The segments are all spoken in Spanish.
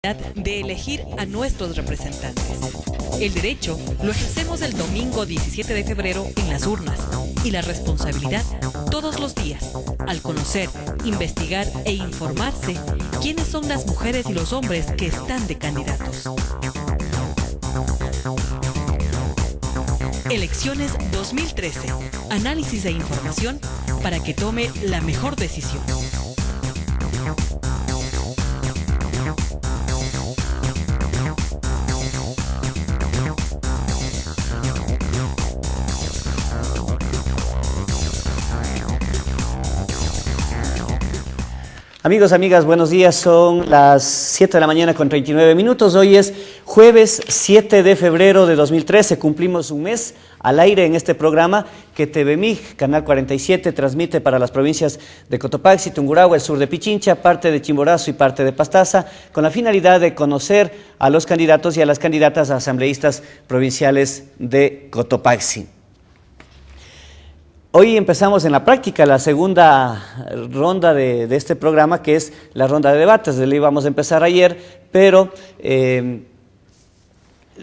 de elegir a nuestros representantes. El derecho lo ejercemos el domingo 17 de febrero en las urnas y la responsabilidad todos los días al conocer, investigar e informarse quiénes son las mujeres y los hombres que están de candidatos. Elecciones 2013. Análisis e información para que tome la mejor decisión. Amigos, amigas, buenos días. Son las 7 de la mañana con 39 minutos. Hoy es jueves 7 de febrero de 2013. Cumplimos un mes al aire en este programa que TVMIG, Canal 47, transmite para las provincias de Cotopaxi, Tungurahua, el sur de Pichincha, parte de Chimborazo y parte de Pastaza, con la finalidad de conocer a los candidatos y a las candidatas a asambleístas provinciales de Cotopaxi. Hoy empezamos en la práctica la segunda ronda de este programa, que es la ronda de debates. Le íbamos a empezar ayer, pero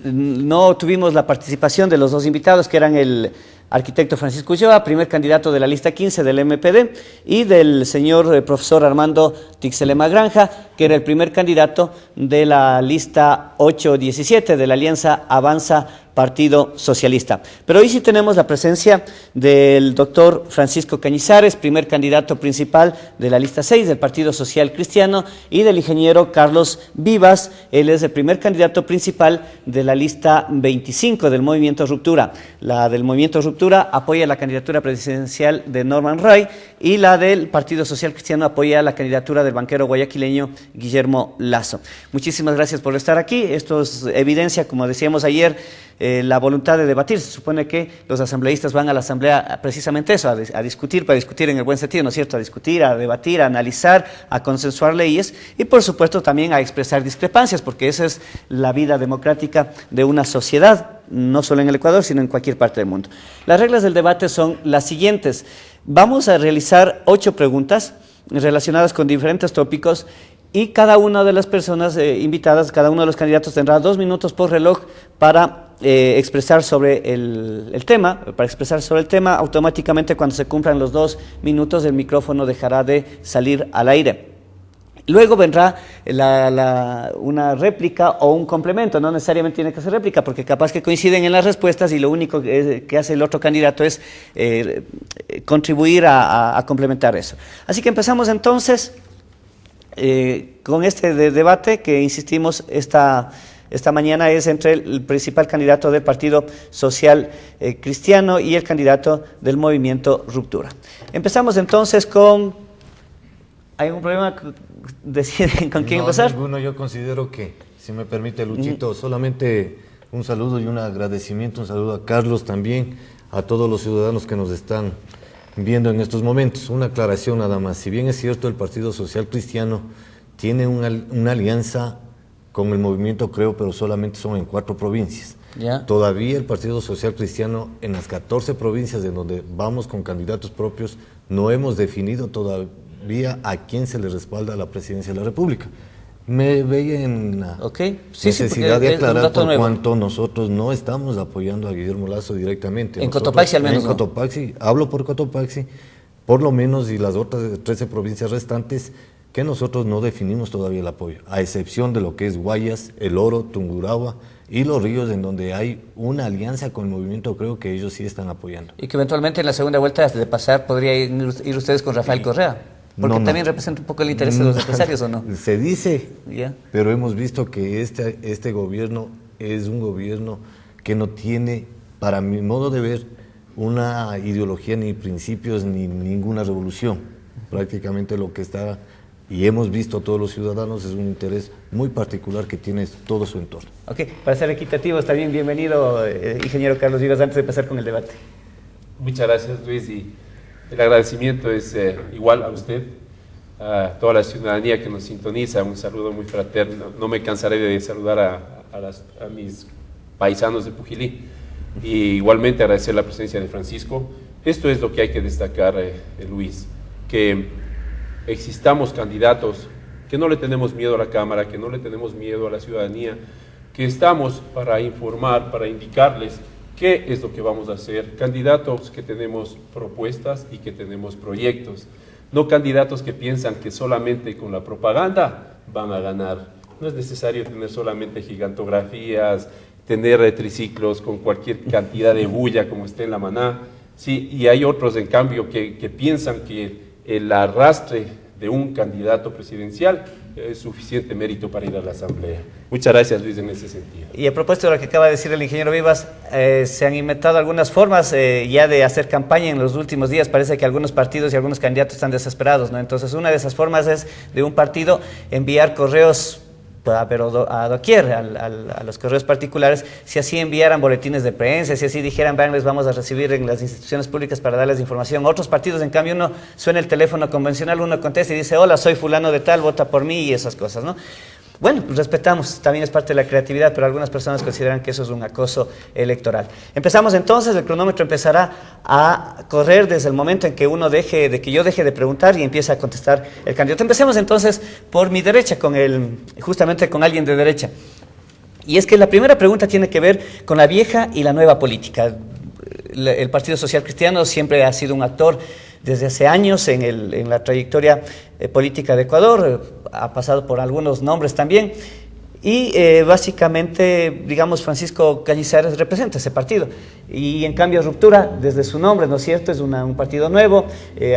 no tuvimos la participación de los dos invitados, que eran el arquitecto Francisco Ulloa, primer candidato de la lista 15 del MPD, y del señor profesor Armando Tixelema Granja, que era el primer candidato de la lista 8-17 de la Alianza Avanza Partido Socialista. Pero hoy sí tenemos la presencia del doctor Francisco Cañizares, primer candidato principal de la lista 6 del Partido Social Cristiano, y del ingeniero Carlos Vivas. Él es el primer candidato principal de la lista 25 del Movimiento Ruptura. La del Movimiento Ruptura apoya la candidatura presidencial de Norman Ray, y la del Partido Social Cristiano apoya la candidatura del banquero guayaquileño Guillermo Lazo. Muchísimas gracias por estar aquí. Esto es evidencia, como decíamos ayer, la voluntad de debatir. Se supone que los asambleístas van a la asamblea precisamente eso, a discutir, para discutir en el buen sentido, ¿no es cierto? A discutir, a debatir, a analizar, a consensuar leyes y, por supuesto, también a expresar discrepancias, porque esa es la vida democrática de una sociedad, no solo en el Ecuador, sino en cualquier parte del mundo. Las reglas del debate son las siguientes. Vamos a realizar 8 preguntas relacionadas con diferentes tópicos, y cada una de las personas invitadas, cada uno de los candidatos tendrá 2 minutos por reloj para expresar sobre el tema. Para expresar sobre el tema, automáticamente cuando se cumplan los 2 minutos el micrófono dejará de salir al aire. Luego vendrá una réplica o un complemento. No necesariamente tiene que ser réplica, porque capaz que coinciden en las respuestas y lo único que hace el otro candidato es contribuir a complementar eso. Así que empezamos entonces con este debate que, insistimos, esta mañana es entre el principal candidato del Partido Social Cristiano y el candidato del Movimiento Ruptura. Empezamos entonces con... ¿Hay algún problema? ¿Deciden con quién empezar? Ninguno. Yo considero que, si me permite, Luchito, solamente un saludo y un agradecimiento, un saludo a Carlos también, a todos los ciudadanos que nos están viendo en estos momentos. Una aclaración nada más. Si bien es cierto, el Partido Social Cristiano tiene una alianza con el movimiento, creo, pero solamente son en 4 provincias. ¿Ya? Todavía el Partido Social Cristiano, en las 14 provincias en donde vamos con candidatos propios, no hemos definido todavía a quién se le respalda a la presidencia de la República. Me veía en la necesidad de aclarar por cuanto nosotros no estamos apoyando a Guillermo Lazo directamente. En Cotopaxi al menos. En Cotopaxi, hablo por Cotopaxi, por lo menos, y las otras 13 provincias restantes, que nosotros no definimos todavía el apoyo, a excepción de lo que es Guayas, El Oro, Tungurahua y Los Ríos, en donde hay una alianza con el movimiento. Creo que ellos sí están apoyando. Y que eventualmente en la segunda vuelta de pasar podría ir ustedes con Rafael Correa. Porque también representa un poco el interés de los empresarios, ¿o no? Se dice, pero hemos visto que este gobierno es un gobierno que no tiene, para mi modo de ver, una ideología, ni principios, ni ninguna revolución. Prácticamente lo que está, y hemos visto todos los ciudadanos, es un interés muy particular que tiene todo su entorno. Ok, para ser equitativos, también bienvenido, ingeniero Carlos Vivas, antes de empezar con el debate. Muchas gracias, Luis, y el agradecimiento es igual a usted, a toda la ciudadanía que nos sintoniza. Un saludo muy fraterno. No me cansaré de saludar a mis paisanos de Pujilí, y igualmente agradecer la presencia de Francisco. Esto es lo que hay que destacar, Luis, que existamos candidatos que no le tenemos miedo a la Cámara, que no le tenemos miedo a la ciudadanía, que estamos para informar, para indicarles qué es lo que vamos a hacer, candidatos que tenemos propuestas y que tenemos proyectos, no candidatos que piensan que solamente con la propaganda van a ganar. No es necesario tener solamente gigantografías, tener triciclos con cualquier cantidad de bulla como esté en la maná. Sí, y hay otros, en cambio, que piensan que el arrastre de un candidato presidencial es suficiente mérito para ir a la Asamblea. Muchas gracias, Luis, en ese sentido. Y a propósito de lo que acaba de decir el ingeniero Vivas, se han inventado algunas formas ya de hacer campaña en los últimos días. Parece que algunos partidos y algunos candidatos están desesperados, ¿no? Entonces, una de esas formas es de un partido enviar correos, pero a doquier, a los correos particulares, si así enviaran boletines de prensa, si así dijeran, van, les vamos a recibir en las instituciones públicas para darles información. Otros partidos, en cambio, uno suena el teléfono convencional, uno contesta y dice, hola, soy fulano de tal, vota por mí, y esas cosas, ¿no? Bueno, pues respetamos, también es parte de la creatividad, pero algunas personas consideran que eso es un acoso electoral. Empezamos entonces, el cronómetro empezará a correr desde el momento en que yo deje de preguntar y empiece a contestar el candidato. Empecemos entonces por mi derecha, justamente con alguien de derecha. Y es que la primera pregunta tiene que ver con la vieja y la nueva política. El Partido Social Cristiano siempre ha sido un actor desde hace años en la trayectoria política de Ecuador, ha pasado por algunos nombres también, y básicamente, digamos, Francisco Cañizares representa ese partido. Y en cambio Ruptura, desde su nombre, ¿no es cierto?, es un partido nuevo,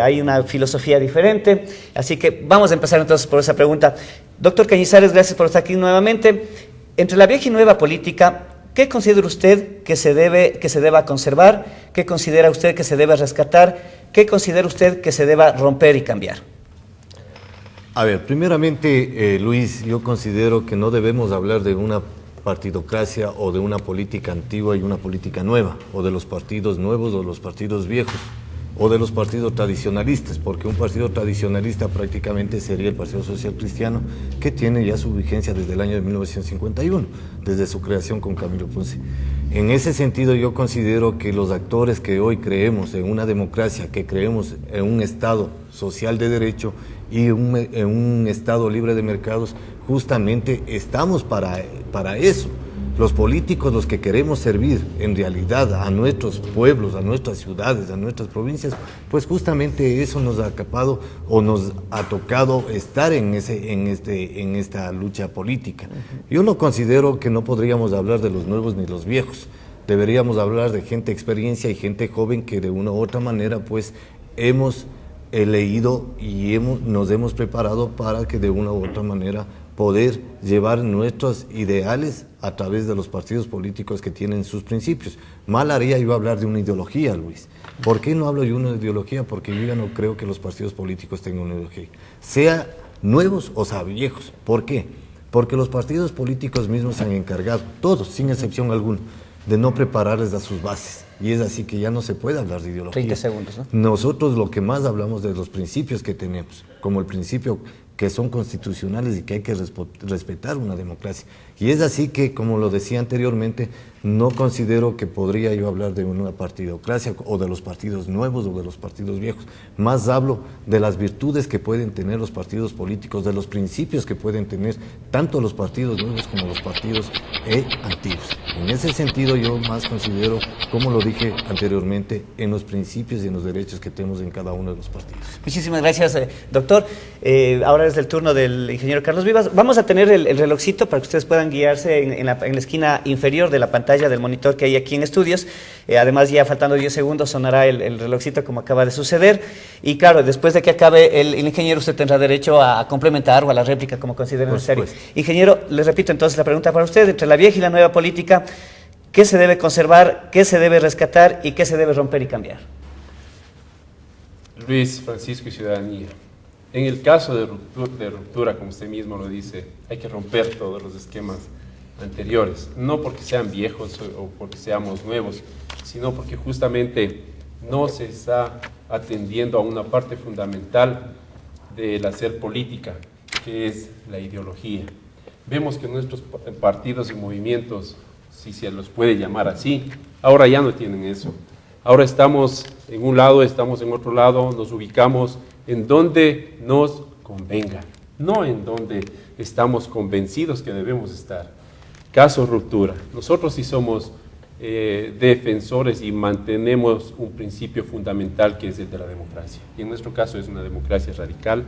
hay una filosofía diferente, así que vamos a empezar entonces por esa pregunta. Doctor Cañizares, gracias por estar aquí nuevamente. Entre la vieja y nueva política, ¿qué considera usted que se deba conservar? ¿Qué considera usted que se debe rescatar? ¿Qué considera usted que se deba romper y cambiar? A ver, primeramente, Luis, yo considero que no debemos hablar de una partidocracia o de una política antigua y una política nueva, o de los partidos nuevos o los partidos viejos, o de los partidos tradicionalistas, porque un partido tradicionalista prácticamente sería el Partido Social Cristiano, que tiene ya su vigencia desde el año de 1951, desde su creación con Camilo Ponce. En ese sentido, yo considero que los actores que hoy creemos en una democracia, que creemos en un Estado social de derecho y en un Estado libre de mercados, justamente estamos para eso. Los políticos, los que queremos servir en realidad a nuestros pueblos, a nuestras ciudades, a nuestras provincias, pues justamente eso nos ha acapado o nos ha tocado estar en esta lucha política. Yo no considero que no podríamos hablar de los nuevos ni los viejos. Deberíamos hablar de gente de experiencia y gente joven que de una u otra manera pues hemos leído y nos hemos preparado para que de una u otra manera poder llevar nuestros ideales a través de los partidos políticos que tienen sus principios. Mal haría yo hablar de una ideología, Luis. ¿Por qué no hablo yo de una ideología? Porque yo ya no creo que los partidos políticos tengan una ideología, sea nuevos o sea viejos. ¿Por qué? Porque los partidos políticos mismos se han encargado, todos, sin excepción alguna, de no prepararles a sus bases. Y es así que ya no se puede hablar de ideología. 30 segundos, ¿no? Nosotros lo que más hablamos de los principios que tenemos, como el principio que son constitucionales y que hay que respetar una democracia. Y es así que, como lo decía anteriormente, no considero que podría yo hablar de una partidocracia o de los partidos nuevos o de los partidos viejos. Más hablo de las virtudes que pueden tener los partidos políticos, de los principios que pueden tener tanto los partidos nuevos como los partidos antiguos. En ese sentido yo más considero, como lo dije anteriormente, en los principios y en los derechos que tenemos en cada uno de los partidos. Muchísimas gracias, doctor. Ahora es el turno del ingeniero Carlos Vivas. Vamos a tener el relojcito para que ustedes puedan guiarse en la esquina inferior de la pantalla del monitor que hay aquí en estudios. Además, ya faltando 10 segundos sonará el relojcito como acaba de suceder. Y claro, después de que acabe el ingeniero, usted tendrá derecho a complementar o a la réplica como considere necesario. Ingeniero, les repito entonces la pregunta para usted. Entre la vieja y la nueva política, ¿qué se debe conservar, qué se debe rescatar y qué se debe romper y cambiar? Luis, Francisco y ciudadanía. En el caso de ruptura, como usted mismo lo dice, hay que romper todos los esquemas anteriores, no porque sean viejos o porque seamos nuevos, sino porque justamente no se está atendiendo a una parte fundamental del hacer política, que es la ideología. Vemos que nuestros partidos y movimientos, si se los puede llamar así, ahora ya no tienen eso. Ahora estamos en un lado, estamos en otro lado, nos ubicamos en donde nos convenga. no en donde estamos convencidos que debemos estar. Caso ruptura. Nosotros sí somos defensores y mantenemos un principio fundamental que es el de la democracia. Y en nuestro caso es una democracia radical,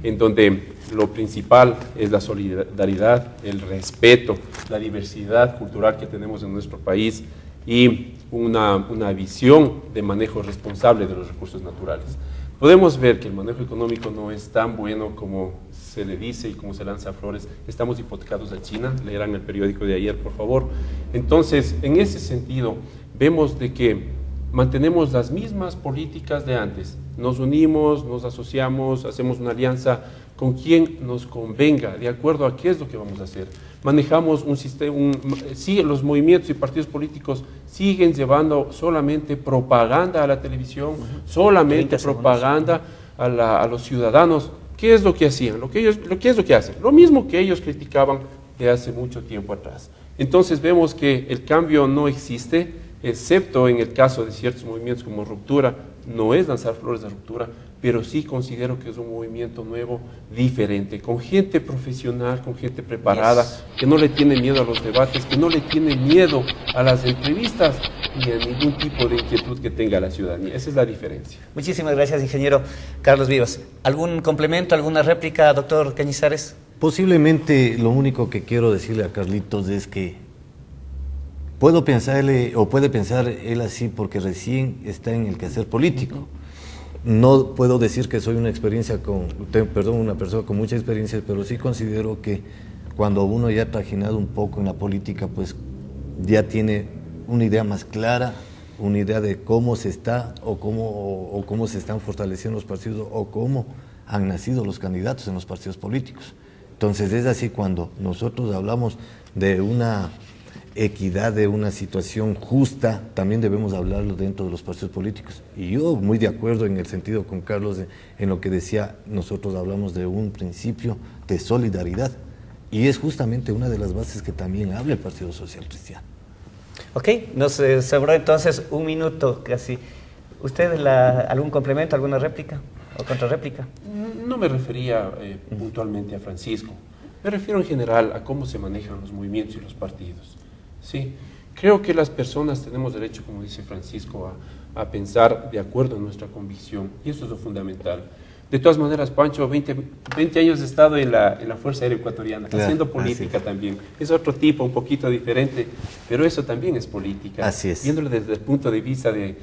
en donde lo principal es la solidaridad, el respeto, la diversidad cultural que tenemos en nuestro país y una visión de manejo responsable de los recursos naturales. Podemos ver que el manejo económico no es tan bueno como se le dice y como se lanza flores. Estamos hipotecados a China, leerán el periódico de ayer, por favor. Entonces, en ese sentido, vemos de que mantenemos las mismas políticas de antes. Nos unimos, nos asociamos, hacemos una alianza con quien nos convenga, de acuerdo a qué es lo que vamos a hacer. Manejamos un sistema, sí, los movimientos y partidos políticos siguen llevando solamente propaganda a la televisión, solamente propaganda a los ciudadanos. ¿Qué es lo que hacían? ¿Qué es lo que hacen? Lo mismo que ellos criticaban de hace mucho tiempo atrás. Entonces vemos que el cambio no existe, excepto en el caso de ciertos movimientos como Ruptura. No es lanzar flores de ruptura, pero sí considero que es un movimiento nuevo, diferente, con gente profesional, con gente preparada, que no le tiene miedo a los debates, que no le tiene miedo a las entrevistas ni a ningún tipo de inquietud que tenga la ciudadanía. Esa es la diferencia. Muchísimas gracias, ingeniero Carlos Vivas. ¿Algún complemento, alguna réplica, doctor Cañizares? Posiblemente lo único que quiero decirle a Carlitos es que puedo pensarle, o puede pensar él así porque recién está en el quehacer político. No puedo decir que soy una persona con mucha experiencia, pero sí considero que cuando uno ya ha trajinado un poco en la política, pues ya tiene una idea más clara, una idea de cómo se está o cómo se están fortaleciendo los partidos o cómo han nacido los candidatos en los partidos políticos. Entonces es así cuando nosotros hablamos de una equidad, de una situación justa, también debemos hablarlo dentro de los partidos políticos. Y yo muy de acuerdo en el sentido con Carlos en lo que decía, nosotros hablamos de un principio de solidaridad y es justamente una de las bases que también habla el Partido Social Cristiano. Ok, nos sobró entonces un minuto casi. ¿Usted algún complemento, alguna réplica o contrarréplica? No me refería puntualmente a Francisco, me refiero en general a cómo se manejan los movimientos y los partidos. Sí, creo que las personas tenemos derecho, como dice Francisco, a pensar de acuerdo a nuestra convicción, y eso es lo fundamental. De todas maneras, Pancho, 20 años he estado en la Fuerza Aérea Ecuatoriana, claro, haciendo política también. Es otro tipo, un poquito diferente, pero eso también es política. Así es. Viéndolo desde el punto de vista de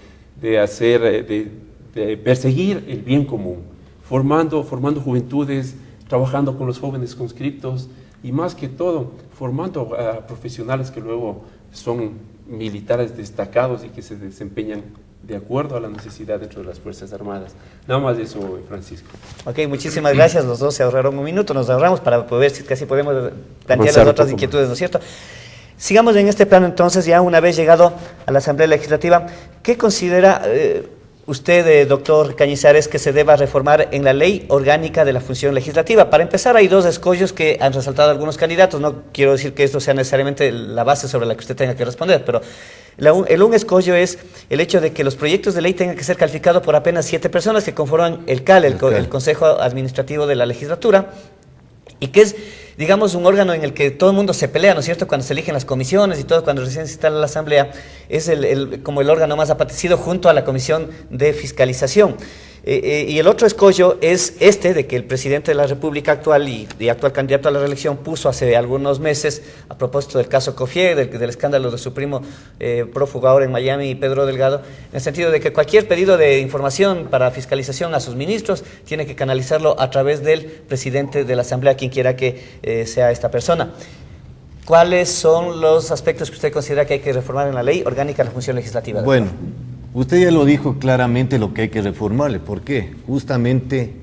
perseguir el bien común, formando juventudes, trabajando con los jóvenes conscriptos, y más que todo, formando a profesionales que luego son militares destacados y que se desempeñan de acuerdo a la necesidad dentro de las Fuerzas Armadas. Nada más de eso, Francisco. Ok, muchísimas gracias. Los dos se ahorraron un minuto, nos ahorramos para poder, si casi podemos plantear las otras inquietudes, ¿no es cierto? Sigamos en este plano entonces, ya una vez llegado a la Asamblea Legislativa, ¿qué considera usted, doctor Cañizares, que se deba reformar en la Ley Orgánica de la Función Legislativa? Para empezar, hay dos escollos que han resaltado algunos candidatos. No quiero decir que esto sea necesariamente la base sobre la que usted tenga que responder, pero el un escollo es el hecho de que los proyectos de ley tengan que ser calificados por apenas 7 personas que conforman el CAL, el Consejo Administrativo de la Legislatura, y que es, digamos, un órgano en el que todo el mundo se pelea, ¿no es cierto?, cuando se eligen las comisiones y todo, cuando recién se instala la Asamblea, es como el órgano más apetecido junto a la Comisión de Fiscalización. Y el otro escollo es de que el presidente de la República actual y actual candidato a la reelección puso hace algunos meses, a propósito del caso Cofié, del escándalo de su primo prófugo ahora en Miami, Pedro Delgado, en el sentido de que cualquier pedido de información para fiscalización a sus ministros tiene que canalizarlo a través del presidente de la Asamblea, quien quiera que sea esta persona. ¿Cuáles son los aspectos que usted considera que hay que reformar en la Ley Orgánica de la Función Legislativa? Bueno, usted ya lo dijo claramente lo que hay que reformarle. ¿Por qué? Justamente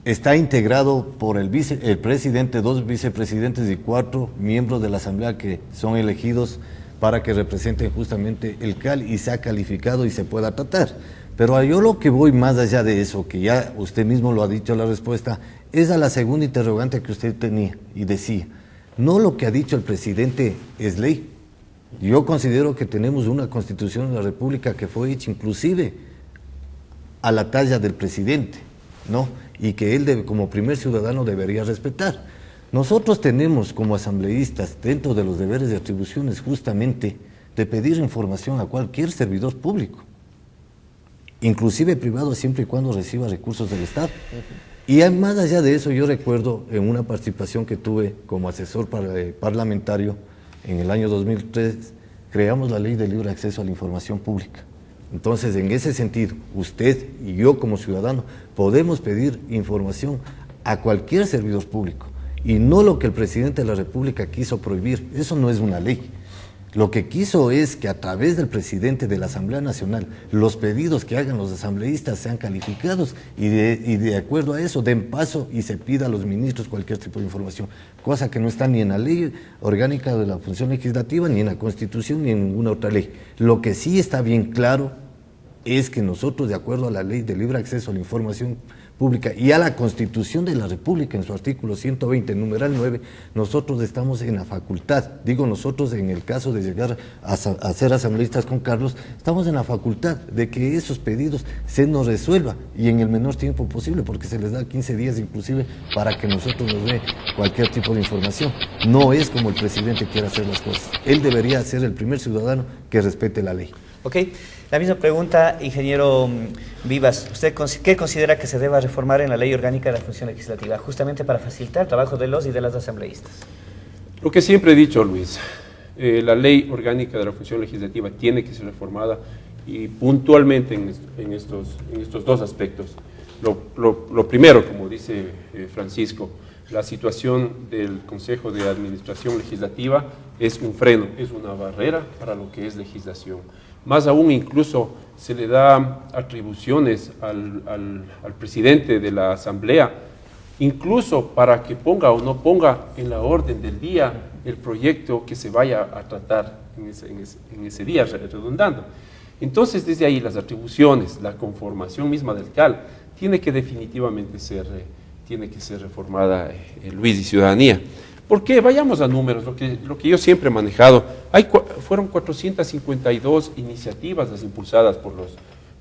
está integrado por el presidente, 2 vicepresidentes y 4 miembros de la Asamblea que son elegidos para que representen justamente el CAL y sea calificado y se pueda tratar. Pero yo lo que voy más allá de eso, que ya usted mismo lo ha dicho la respuesta, es a la segunda interrogante que usted tenía y decía, no lo que ha dicho el presidente es ley. Yo considero que tenemos una Constitución de la República que fue hecha inclusive a la talla del presidente, ¿no? y que él como primer ciudadano debería respetar. Nosotros tenemos como asambleístas, dentro de los deberes y atribuciones justamente, de pedir información a cualquier servidor público, inclusive privado, siempre y cuando reciba recursos del Estado. Y más allá de eso, yo recuerdo en una participación que tuve como asesor parlamentario en el año 2003, creamos la Ley de Libre Acceso a la Información Pública. Entonces, en ese sentido, usted y yo como ciudadano podemos pedir información a cualquier servidor público, y no lo que el presidente de la República quiso prohibir. Eso no es una ley. Lo que quiso es que a través del presidente de la Asamblea Nacional, los pedidos que hagan los asambleístas sean calificados y de acuerdo a eso den paso y se pida a los ministros cualquier tipo de información, cosa que no está ni en la Ley Orgánica de la Función Legislativa, ni en la Constitución, ni en ninguna otra ley. Lo que sí está bien claro es que nosotros, de acuerdo a la Ley de Libre Acceso a la Información Pública y a la Constitución de la República en su artículo 120, numeral 9, nosotros estamos en la facultad, digo nosotros en el caso de llegar a ser asambleístas con Carlos, estamos en la facultad de que esos pedidos se nos resuelva y en el menor tiempo posible, porque se les da 15 días inclusive para que nosotros nos dé cualquier tipo de información. No es como el presidente quiere hacer las cosas. Él debería ser el primer ciudadano que respete la ley. Ok, la misma pregunta, ingeniero Vivas. ¿Usted qué considera que se deba reformar en la Ley Orgánica de la Función Legislativa, justamente para facilitar el trabajo de los y de las asambleístas? Lo que siempre he dicho, Luis, la Ley Orgánica de la Función Legislativa tiene que ser reformada y puntualmente en estos dos aspectos. Lo primero, como dice Francisco, la situación del Consejo de Administración Legislativa es un freno, es una barrera para lo que es legislación. Más aún, incluso se le da atribuciones al presidente de la Asamblea, incluso para que ponga o no ponga en la orden del día el proyecto que se vaya a tratar en ese día, redundando. Entonces, desde ahí, las atribuciones, la conformación misma del CAL, tiene que definitivamente ser reformada, Luis y ciudadanía. ¿Por qué? Vayamos a números, lo que yo siempre he manejado. Fueron 452 iniciativas las impulsadas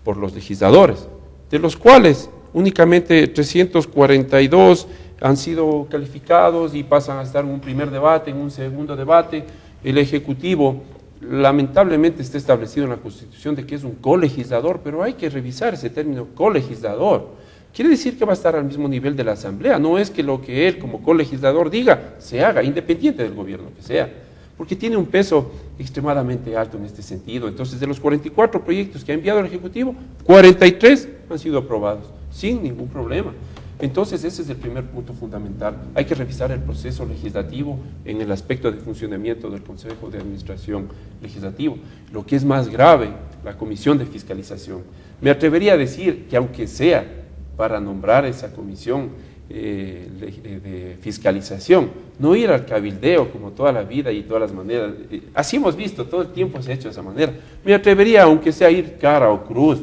por los legisladores, de los cuales únicamente 342 han sido calificados y pasan a estar en un primer debate, en un segundo debate. El Ejecutivo, lamentablemente, está establecido en la Constitución de que es un colegislador, pero hay que revisar ese término colegislador. Quiere decir que va a estar al mismo nivel de la Asamblea, no es que lo que él como colegislador diga se haga, independiente del gobierno que sea, porque tiene un peso extremadamente alto en este sentido. Entonces, de los 44 proyectos que ha enviado el Ejecutivo, 43 han sido aprobados, sin ningún problema. Entonces, ese es el primer punto fundamental. Hay que revisar el proceso legislativo en el aspecto de funcionamiento del Consejo de Administración Legislativo. Lo que es más grave, la Comisión de Fiscalización. Me atrevería a decir que aunque sea para nombrar esa comisión de fiscalización, no ir al cabildeo como toda la vida y todas las maneras. Así hemos visto, todo el tiempo se ha hecho de esa manera. Me atrevería, aunque sea ir Cara o Cruz,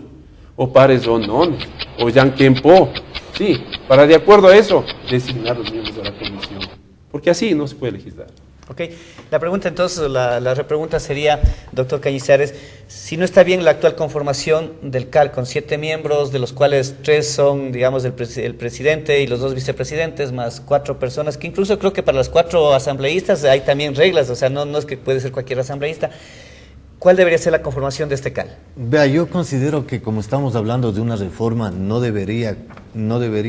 o Pares o Nones, o Yanquempo, sí, para de acuerdo a eso designar los miembros de la comisión, porque así no se puede legislar. Ok, la pregunta entonces, la repregunta sería, doctor Cañizares, si no está bien la actual conformación del CAL con 7 miembros, de los cuales 3 son, digamos, el presidente y los 2 vicepresidentes, más 4 personas, que incluso creo que para los 4 asambleístas hay también reglas, o sea, no es que puede ser cualquier asambleísta. ¿Cuál debería ser la conformación de este CAL? Vea, yo considero que como estamos hablando de una reforma, no debería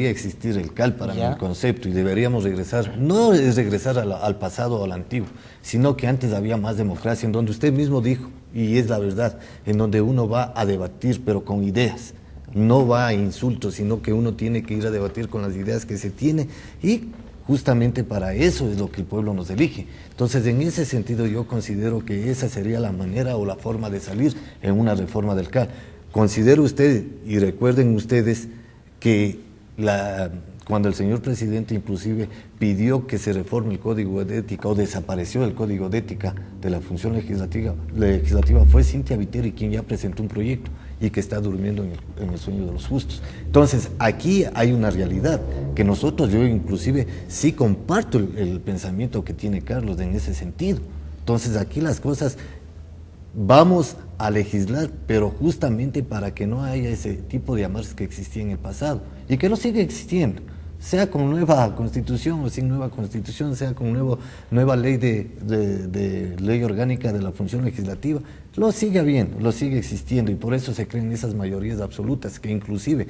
existir el CAL para mi concepto y deberíamos regresar, no es regresar al pasado o al antiguo, sino que antes había más democracia, en donde usted mismo dijo, y es la verdad, en donde uno va a debatir pero con ideas, no va a insultos, sino que uno tiene que ir a debatir con las ideas que se tiene y justamente para eso es lo que el pueblo nos elige. Entonces, en ese sentido yo considero que esa sería la manera o la forma de salir en una reforma del CAL. Considere usted y recuerden ustedes que cuando el señor presidente inclusive pidió que se reforme el Código de Ética o desapareció el Código de Ética de la Función Legislativa fue Cintia Viteri quien ya presentó un proyecto y que está durmiendo en el sueño de los justos. Entonces, aquí hay una realidad que nosotros, yo inclusive, sí comparto el pensamiento que tiene Carlos en ese sentido. Entonces, aquí las cosas vamos a legislar, pero justamente para que no haya ese tipo de amarres que existía en el pasado y que no sigue existiendo, sea con nueva constitución o sin nueva constitución, sea con nueva ley de ley orgánica de la función legislativa, lo sigue habiendo, lo sigue existiendo, y por eso se crean esas mayorías absolutas, que inclusive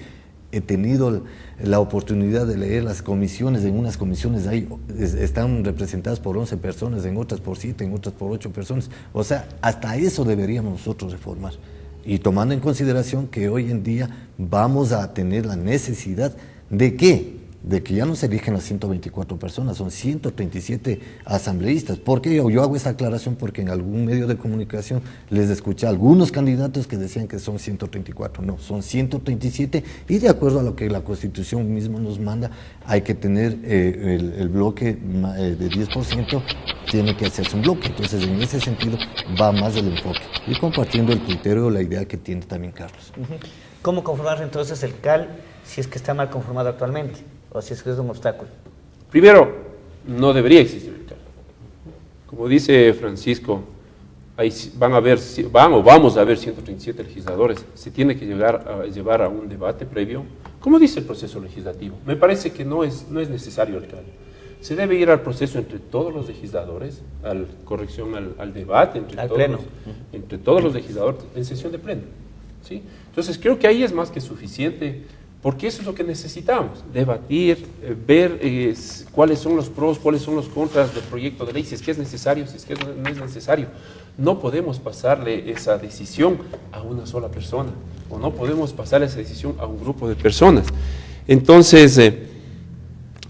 he tenido la oportunidad de leer las comisiones. En unas comisiones ahí están representadas por 11 personas, en otras por 7, en otras por 8 personas. O sea, hasta eso deberíamos nosotros reformar. Y tomando en consideración que hoy en día vamos a tener la necesidad de ¿qué? De que ya no se eligen las 124 personas, son 137 asambleístas. ¿Por qué yo hago esa aclaración? Porque en algún medio de comunicación les escuché a algunos candidatos que decían que son 134. No, son 137, y de acuerdo a lo que la Constitución misma nos manda, hay que tener el bloque de 10%, tiene que hacerse un bloque. Entonces, en ese sentido, va más el enfoque. Y compartiendo el criterio o la idea que tiene también Carlos. ¿Cómo conformar entonces el CAL si es que está mal conformado actualmente? ¿O si es que es un obstáculo? Primero, no debería existir el CAL. Como dice Francisco, vamos a haber 137 legisladores. Se tiene que llevar a un debate previo. ¿Cómo dice el proceso legislativo? Me parece que no es necesario el CAL. Se debe ir al proceso entre todos los legisladores, al debate entre todos los legisladores en sesión de pleno, ¿sí? Entonces creo que ahí es más que suficiente, porque eso es lo que necesitamos: debatir, ver cuáles son los pros, cuáles son los contras del proyecto de ley, si es que es necesario, si es que no es necesario. No podemos pasarle esa decisión a una sola persona, o no podemos pasarle esa decisión a un grupo de personas. Entonces,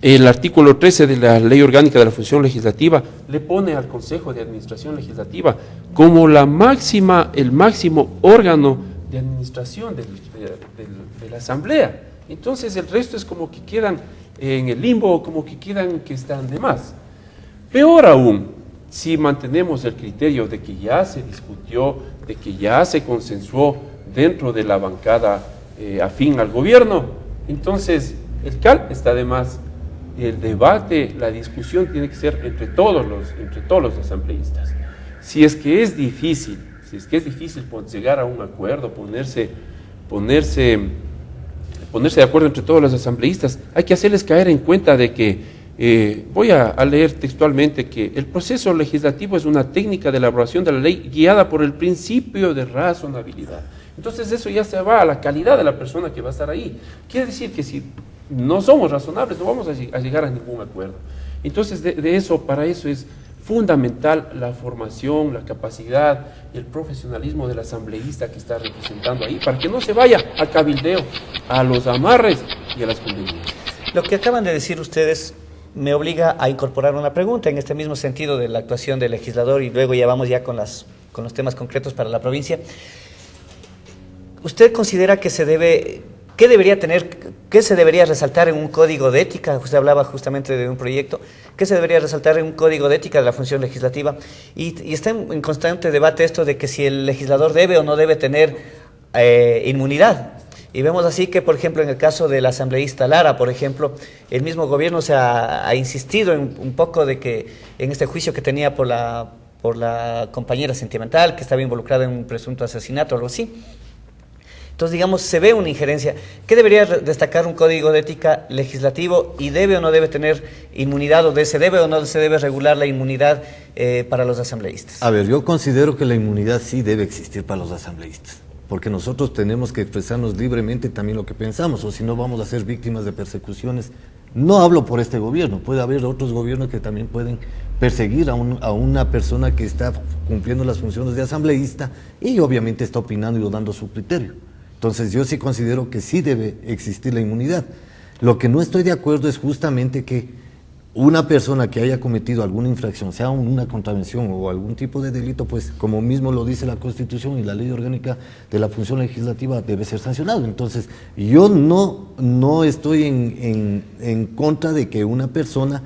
el artículo 13 de la Ley Orgánica de la Función Legislativa le pone al Consejo de Administración Legislativa como el máximo órgano de administración de la Asamblea. Entonces el resto es como que quedan en el limbo, como que están de más. Peor aún, si mantenemos el criterio de que ya se discutió, de que ya se consensuó dentro de la bancada afín al gobierno, entonces el CAL está de más. El debate, la discusión tiene que ser entre todos los asambleístas. Si es que es difícil llegar a un acuerdo, ponerse de acuerdo entre todos los asambleístas, hay que hacerles caer en cuenta de que, voy a leer textualmente, que el proceso legislativo es una técnica de elaboración de la ley guiada por el principio de razonabilidad. Entonces eso ya se va a la calidad de la persona que va a estar ahí. Quiere decir que si no somos razonables, no vamos a llegar a ningún acuerdo. Entonces, para eso es fundamental la formación, la capacidad y el profesionalismo del asambleísta que está representando ahí, para que no se vaya al cabildeo, a los amarres y a las conveniencias. Lo que acaban de decir ustedes me obliga a incorporar una pregunta en este mismo sentido de la actuación del legislador, y luego ya vamos con los temas concretos para la provincia. ¿Usted considera que qué se debería resaltar en un código de ética? Usted hablaba justamente de un proyecto. ¿Qué se debería resaltar en un código de ética de la función legislativa? Y está en constante debate esto de que si el legislador debe o no debe tener inmunidad. Y vemos así que, por ejemplo, en el caso del asambleísta Lara, por ejemplo, el mismo gobierno se ha insistido un poco de que en este juicio que tenía por la compañera sentimental, que estaba involucrada en un presunto asesinato o algo así. Entonces, digamos, se ve una injerencia. ¿Qué debería destacar un código de ética legislativo? ¿Y debe o no debe tener inmunidad, o se debe o no se debe regular la inmunidad para los asambleístas? A ver, yo considero que la inmunidad sí debe existir para los asambleístas, porque nosotros tenemos que expresarnos libremente también lo que pensamos, o si no vamos a ser víctimas de persecuciones. No hablo por este gobierno, puede haber otros gobiernos que también pueden perseguir a una persona que está cumpliendo las funciones de asambleísta y obviamente está opinando y dando su criterio. Entonces yo sí considero que sí debe existir la inmunidad. Lo que no estoy de acuerdo es justamente que una persona que haya cometido alguna infracción, sea una contravención o algún tipo de delito, pues como mismo lo dice la Constitución y la Ley Orgánica de la Función Legislativa, debe ser sancionado. Entonces yo no estoy en contra de que una persona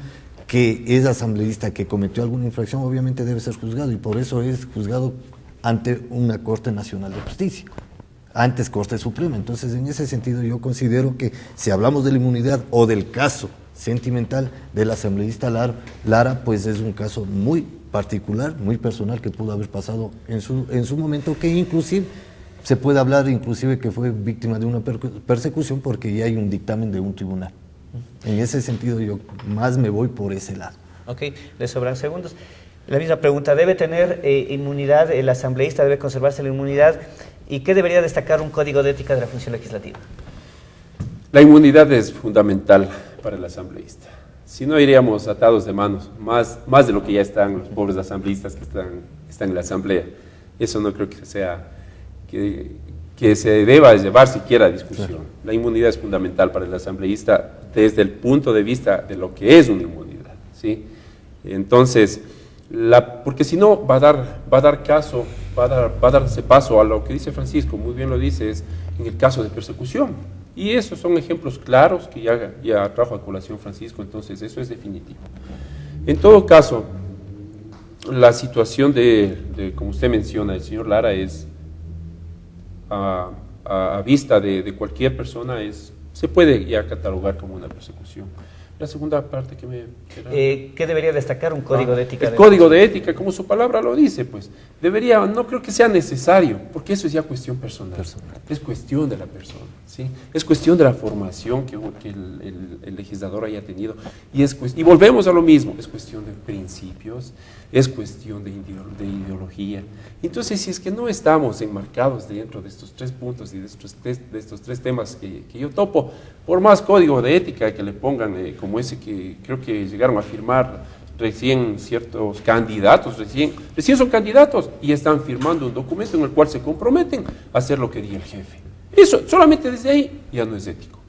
que es asambleísta, que cometió alguna infracción, obviamente debe ser juzgado, y por eso es juzgado ante una Corte Nacional de Justicia, antes Corte Suprema. Entonces, en ese sentido, yo considero que si hablamos de la inmunidad o del caso sentimental del asambleísta Lara, pues es un caso muy particular, muy personal, que pudo haber pasado en su momento, que inclusive se puede hablar inclusive que fue víctima de una persecución porque ya hay un dictamen de un tribunal. En ese sentido yo más me voy por ese lado. Ok, le sobran segundos. La misma pregunta, ¿debe tener inmunidad el asambleísta, debe conservarse la inmunidad? ¿Y qué debería destacar un código de ética de la función legislativa? La inmunidad es fundamental para el asambleísta. Si no, iríamos atados de manos, más de lo que ya están los pobres asambleístas que están en la asamblea. Eso no creo que sea, que se deba llevar siquiera a discusión. Claro. La inmunidad es fundamental para el asambleísta desde el punto de vista de lo que es una inmunidad, ¿sí? Entonces, porque si no va a darse paso a lo que dice Francisco, muy bien lo dice, es en el caso de persecución. Y esos son ejemplos claros que ya trajo a colación Francisco, entonces eso es definitivo. En todo caso, la situación como usted menciona, el señor Lara, es a vista de cualquier persona, se puede ya catalogar como una persecución. La segunda parte que me... ¿Qué debería destacar un código de ética? El código de ética, como su palabra lo dice, pues, no creo que sea necesario, porque eso es ya cuestión personal. Es cuestión de la persona, ¿sí? Es cuestión de la formación que el legislador haya tenido. Y volvemos a lo mismo, es cuestión de principios, es cuestión de ideología. Entonces, si es que no estamos enmarcados dentro de estos tres puntos y de estos tres temas que yo topo, por más código de ética que le pongan, como ese que creo que llegaron a firmar recién ciertos candidatos, recién son candidatos y están firmando un documento en el cual se comprometen a hacer lo que diga el jefe. Eso, solamente desde ahí, ya no es ético.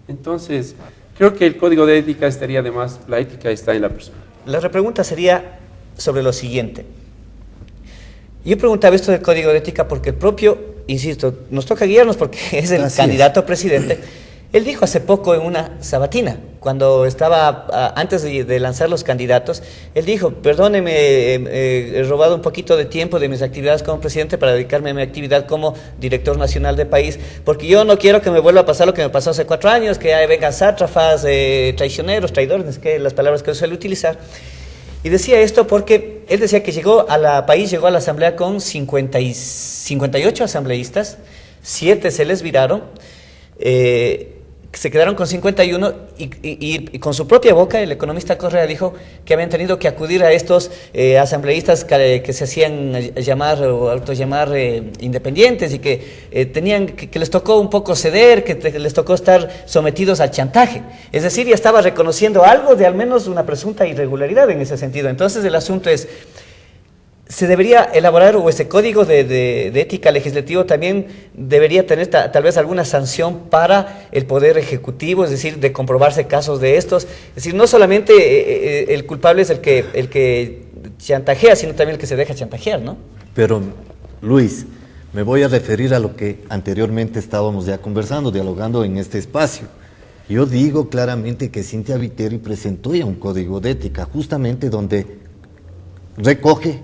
Entonces, creo que el código de ética estaría de más, la ética está en la persona. La repregunta sería sobre lo siguiente. Yo preguntaba esto del código de ética porque el propio, insisto, nos toca guiarnos porque es el candidato a presidente. Él dijo hace poco en una sabatina, cuando estaba, antes de lanzar los candidatos, él dijo, perdóneme, he robado un poquito de tiempo de mis actividades como presidente para dedicarme a mi actividad como director nacional de país, porque yo no quiero que me vuelva a pasar lo que me pasó hace 4 años, que vengan sátrafas, traicioneros, traidores, que las palabras que suele utilizar. Y decía esto porque él decía que llegó a la asamblea con 58 asambleístas, 7 se les viraron, se quedaron con 51 y con su propia boca el economista Correa dijo que habían tenido que acudir a estos asambleístas que se hacían llamar o autollamar independientes y que les tocó un poco ceder, que les tocó estar sometidos al chantaje. Es decir, ya estaba reconociendo algo de al menos una presunta irregularidad en ese sentido. Entonces el asunto es, ¿se debería elaborar o ese código de ética legislativo también debería tener tal vez alguna sanción para el Poder Ejecutivo, es decir, de comprobarse casos de estos? Es decir, no solamente el culpable es el que chantajea, sino también el que se deja chantajear, ¿no? Pero, Luis, me voy a referir a lo que anteriormente estábamos ya conversando, dialogando en este espacio. Yo digo claramente que Cintia Viteri presentó ya un código de ética, justamente donde recoge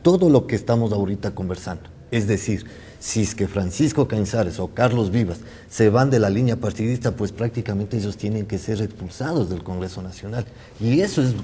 todo lo que estamos ahorita conversando. Es decir, si es que Francisco Cañizares o Carlos Vivas se van de la línea partidista, pues prácticamente ellos tienen que ser expulsados del Congreso Nacional. Y eso es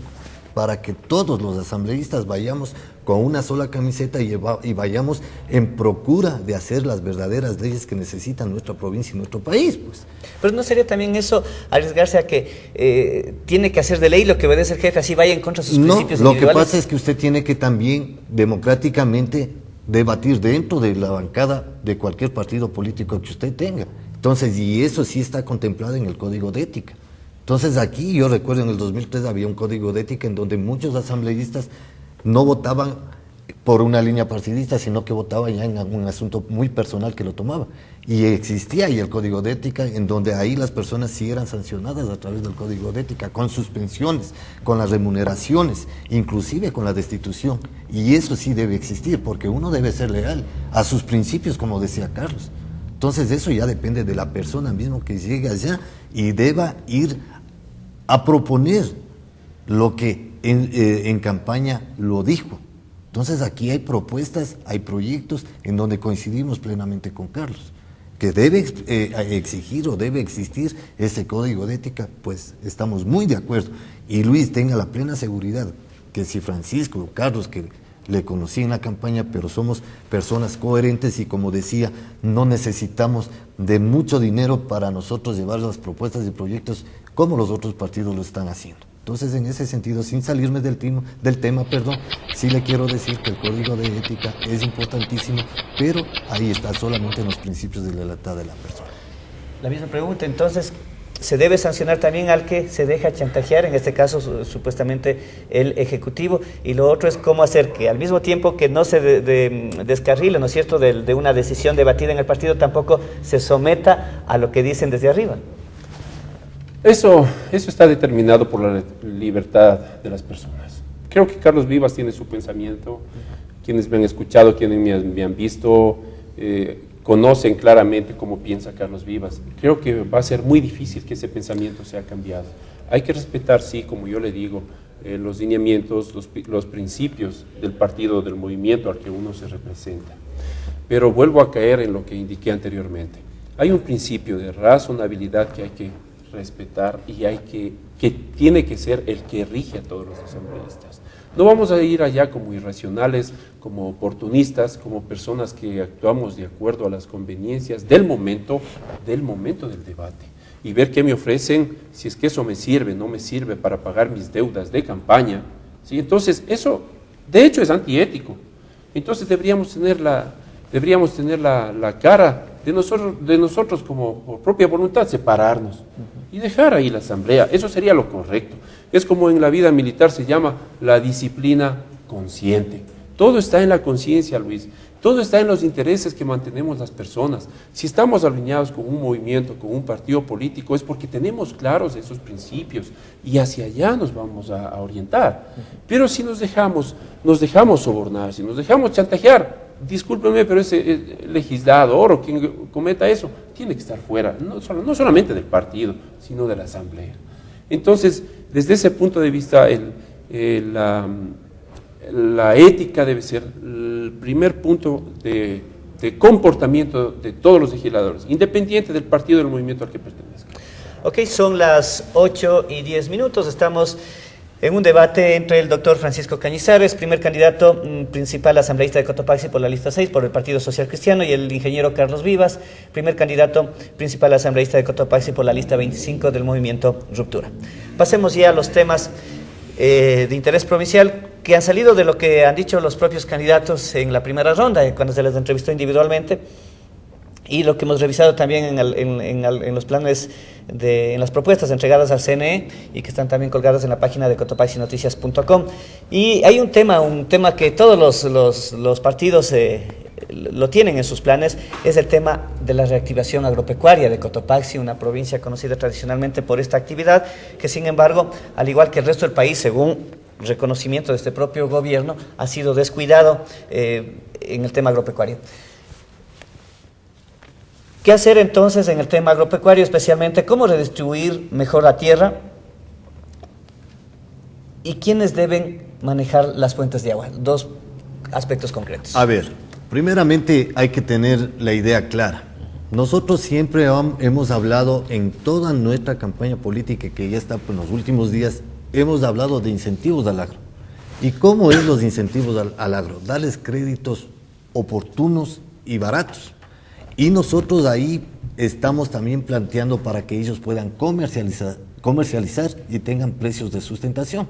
para que todos los asambleístas vayamos con una sola camiseta y vayamos en procura de hacer las verdaderas leyes que necesitan nuestra provincia y nuestro país, pues. Pero ¿no sería también eso arriesgarse a que tiene que hacer de ley lo que obedece el jefe, así vaya en contra de sus principios individuales? Lo que pasa es que usted tiene que también democráticamente debatir dentro de la bancada de cualquier partido político que usted tenga. Entonces, y eso sí está contemplado en el Código de Ética. Entonces aquí yo recuerdo en el 2003 había un código de ética en donde muchos asambleístas no votaban por una línea partidista, sino que votaban ya en un asunto muy personal que lo tomaba. Y existía ahí el código de ética en donde ahí las personas sí eran sancionadas a través del código de ética, con suspensiones, con las remuneraciones, inclusive con la destitución. Y eso sí debe existir, porque uno debe ser leal a sus principios, como decía Carlos. Entonces eso ya depende de la persona misma que llegue allá y deba ir a proponer lo que en campaña lo dijo. Entonces aquí hay propuestas, hay proyectos en donde coincidimos plenamente con Carlos. Que debe exigir o debe existir ese código de ética, pues estamos muy de acuerdo. Y Luis, tenga la plena seguridad que si Francisco o Carlos, que le conocí en la campaña, pero somos personas coherentes y, como decía, no necesitamos de mucho dinero para nosotros llevar las propuestas y proyectos como los otros partidos lo están haciendo. Entonces, en ese sentido, sin salirme del tema, sí le quiero decir que el código de ética es importantísimo, pero ahí está solamente en los principios de la lealtad de la persona. La misma pregunta, entonces, ¿se debe sancionar también al que se deja chantajear, en este caso supuestamente el Ejecutivo? Y lo otro es cómo hacer que al mismo tiempo que no se descarrile, ¿no es cierto?, de una decisión debatida en el partido, tampoco se someta a lo que dicen desde arriba. Eso está determinado por la libertad de las personas. Creo que Carlos Vivas tiene su pensamiento, quienes me han escuchado, quienes me han visto, conocen claramente cómo piensa Carlos Vivas. Creo que va a ser muy difícil que ese pensamiento sea cambiado. Hay que respetar, sí, como yo le digo, los lineamientos, los principios del partido, del movimiento al que uno se representa. Pero vuelvo a caer en lo que indiqué anteriormente. Hay un principio de razonabilidad que hay que respetar y que tiene que ser el que rige a todos los asambleístas. No vamos a ir allá como irracionales, como oportunistas, como personas que actuamos de acuerdo a las conveniencias del momento del debate y ver qué me ofrecen, si es que eso me sirve, no me sirve para pagar mis deudas de campaña. ¿Sí? Entonces, eso de hecho es antiético. Entonces deberíamos tener la cara de nosotros como por propia voluntad, separarnos y dejar ahí la asamblea. Eso sería lo correcto. Es como en la vida militar se llama la disciplina consciente. Todo está en la conciencia, Luis. Todo está en los intereses que mantenemos las personas. Si estamos alineados con un movimiento, con un partido político, es porque tenemos claros esos principios y hacia allá nos vamos a orientar. Pero si nos dejamos sobornar, si nos dejamos chantajear, discúlpenme, pero ese legislador o quien cometa eso tiene que estar fuera, no solamente del partido, sino de la asamblea. Entonces, desde ese punto de vista, la ética debe ser el primer punto de comportamiento de todos los legisladores, independiente del partido o del movimiento al que pertenezca. Ok, son las 8:10, estamos en un debate entre el doctor Francisco Cañizares, primer candidato principal asambleísta de Cotopaxi por la lista 6 por el Partido Social Cristiano, y el ingeniero Carlos Vivas, primer candidato principal asambleísta de Cotopaxi por la lista 25 del movimiento Ruptura. Pasemos ya a los temas de interés provincial que han salido de lo que han dicho los propios candidatos en la primera ronda, cuando se les entrevistó individualmente, y lo que hemos revisado también en los planes, en las propuestas entregadas al CNE y que están también colgadas en la página de cotopaxinoticias.com. Y hay un tema que todos los partidos lo tienen en sus planes, es el tema de la reactivación agropecuaria de Cotopaxi, una provincia conocida tradicionalmente por esta actividad, que sin embargo, al igual que el resto del país, según reconocimiento de este propio gobierno, ha sido descuidado en el tema agropecuario. ¿Qué hacer entonces en el tema agropecuario, especialmente cómo redistribuir mejor la tierra y quiénes deben manejar las fuentes de agua? Dos aspectos concretos. A ver, primeramente hay que tener la idea clara. Nosotros siempre hemos hablado en toda nuestra campaña política, que ya está en los últimos días, hemos hablado de incentivos al agro. ¿Y cómo es los incentivos al agro? Darles créditos oportunos y baratos. Y nosotros ahí estamos también planteando para que ellos puedan comercializar y tengan precios de sustentación.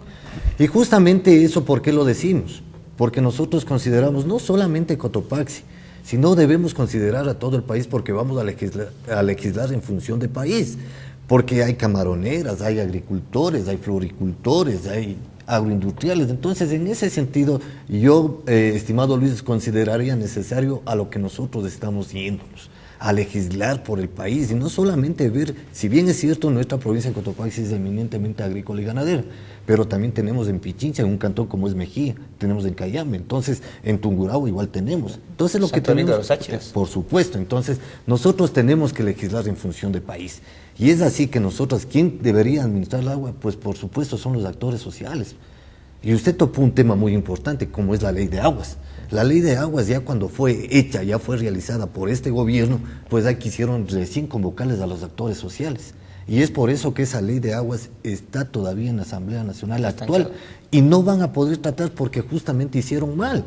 Y justamente eso, ¿por qué lo decimos? Porque nosotros consideramos no solamente Cotopaxi, sino debemos considerar a todo el país, porque vamos a legislar en función de país. Porque hay camaroneras, hay agricultores, hay floricultores, hay agroindustriales. Entonces, en ese sentido, yo, estimado Luis, consideraría necesario a lo que nosotros estamos yéndonos, a legislar por el país, y no solamente ver, si bien es cierto, nuestra provincia de Cotopaxi es eminentemente agrícola y ganadera, pero también tenemos en Pichincha, en un cantón como es Mejía, tenemos en Cayambe, entonces en Tungurahua igual tenemos. Entonces lo Santo que tenemos, de los Sáchiras. Por supuesto, entonces nosotros tenemos que legislar en función de país. Y es así que nosotros, ¿quién debería administrar el agua? Pues por supuesto son los actores sociales. Y usted topó un tema muy importante, como es la ley de aguas. La ley de aguas, ya cuando fue hecha, ya fue realizada por este gobierno, pues ahí quisieron recién convocarles a los actores sociales. Y es por eso que esa ley de aguas está todavía en la Asamblea Nacional actual y no van a poder tratar porque justamente hicieron mal.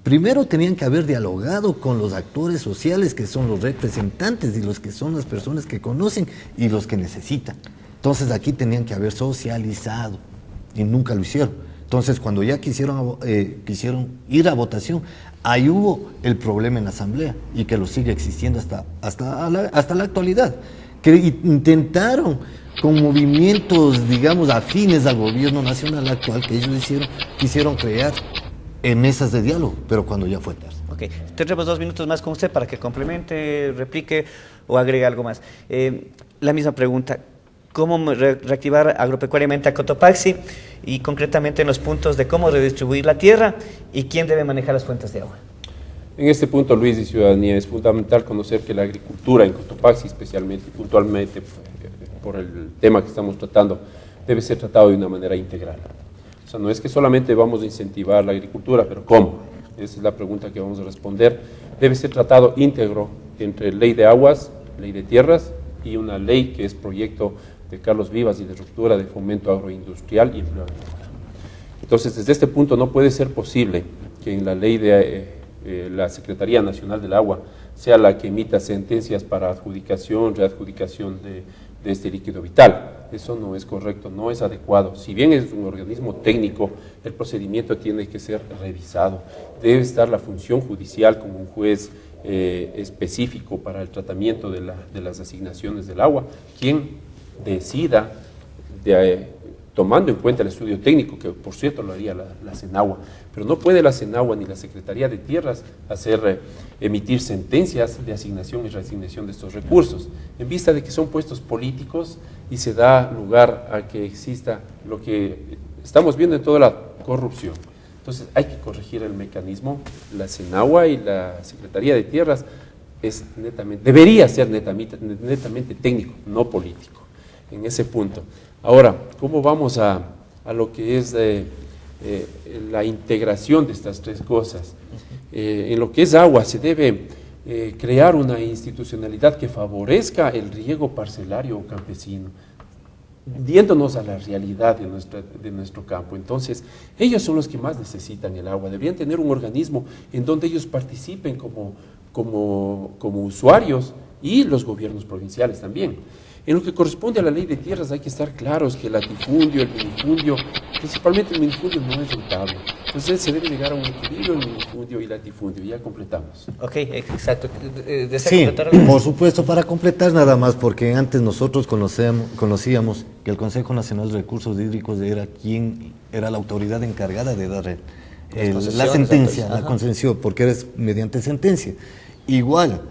Primero tenían que haber dialogado con los actores sociales que son los representantes y los que son las personas que conocen y los que necesitan. Entonces aquí tenían que haber socializado y nunca lo hicieron. Entonces cuando ya quisieron ir a votación, ahí hubo el problema en la Asamblea y que lo sigue existiendo hasta la actualidad. Que intentaron con movimientos, digamos, afines al gobierno nacional actual que ellos quisieron crear mesas de diálogo, pero cuando ya fue tarde. Ok, tendremos 2 minutos más con usted para que complemente, replique o agregue algo más. La misma pregunta, ¿cómo reactivar agropecuariamente a Cotopaxi y concretamente en los puntos de cómo redistribuir la tierra y quién debe manejar las fuentes de agua? En este punto, Luis y ciudadanía, es fundamental conocer que la agricultura en Cotopaxi, especialmente y puntualmente por el tema que estamos tratando, debe ser tratado de una manera integral. O sea, no es que solamente vamos a incentivar la agricultura, pero ¿cómo? Esa es la pregunta que vamos a responder. Debe ser tratado íntegro entre ley de aguas, ley de tierras y una ley que es proyecto de Carlos Vivas y de ruptura de fomento agroindustrial y empleo agrícola. Entonces, desde este punto no puede ser posible que en la ley de la Secretaría Nacional del Agua sea la que emita sentencias para adjudicación, readjudicación de este líquido vital. Eso no es correcto, no es adecuado. Si bien es un organismo técnico, el procedimiento tiene que ser revisado. Debe estar la función judicial como un juez específico para el tratamiento de las asignaciones del agua, quien decida, tomando en cuenta el estudio técnico, que por cierto lo haría la CENAGUA, pero no puede la CENAGUA ni la Secretaría de Tierras emitir sentencias de asignación y reasignación de estos recursos, en vista de que son puestos políticos y se da lugar a que exista lo que estamos viendo en toda la corrupción. Entonces hay que corregir el mecanismo. La CENAGUA y la Secretaría de Tierras debería ser netamente técnico, no político, en ese punto. Ahora, ¿cómo vamos a lo que es la integración de estas tres cosas? En lo que es agua se debe crear una institucionalidad que favorezca el riego parcelario o campesino, viéndonos a la realidad de nuestro campo. Entonces, ellos son los que más necesitan el agua. Deberían tener un organismo en donde ellos participen como usuarios y los gobiernos provinciales también. En lo que corresponde a la ley de tierras hay que estar claros que el latifundio, el minifundio, principalmente el minifundio no es rentable. Entonces se debe llegar a un equilibrio en minifundio y latifundio. Ya completamos. Ok, exacto. Sí, por supuesto, para completar nada más, porque antes nosotros conocíamos que el Consejo Nacional de Recursos Hídricos era la autoridad encargada de dar la sentencia, la concesión, porque eres mediante sentencia. Igual,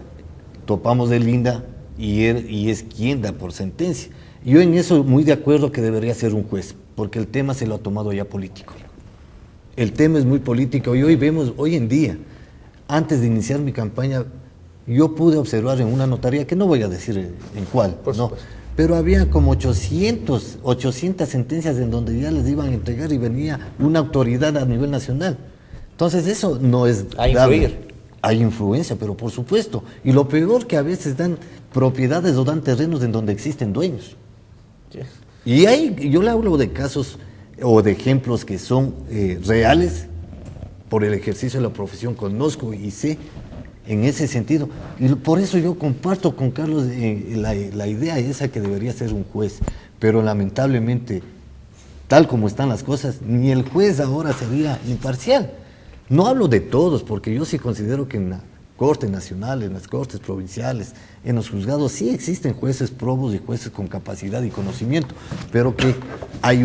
topamos de Linda y es quien da por sentencia. Yo en eso muy de acuerdo que debería ser un juez, porque el tema se lo ha tomado ya político. El tema es muy político y hoy en día, antes de iniciar mi campaña, yo pude observar en una notaría, que no voy a decir en cuál, no, pero había como 800 sentencias en donde ya les iban a entregar y venía una autoridad a nivel nacional. Entonces eso no es influir. Hay influencia, pero por supuesto. Y lo peor que a veces dan propiedades o dan terrenos en donde existen dueños. Yes. Y yo le hablo de casos o de ejemplos que son reales por el ejercicio de la profesión, conozco y sé en ese sentido. Y por eso yo comparto con Carlos la idea esa que debería ser un juez, pero lamentablemente, tal como están las cosas, ni el juez ahora sería imparcial. No hablo de todos, porque yo sí considero que en la Corte Nacional, en las Cortes Provinciales, en los juzgados, sí existen jueces probos y jueces con capacidad y conocimiento, pero que hay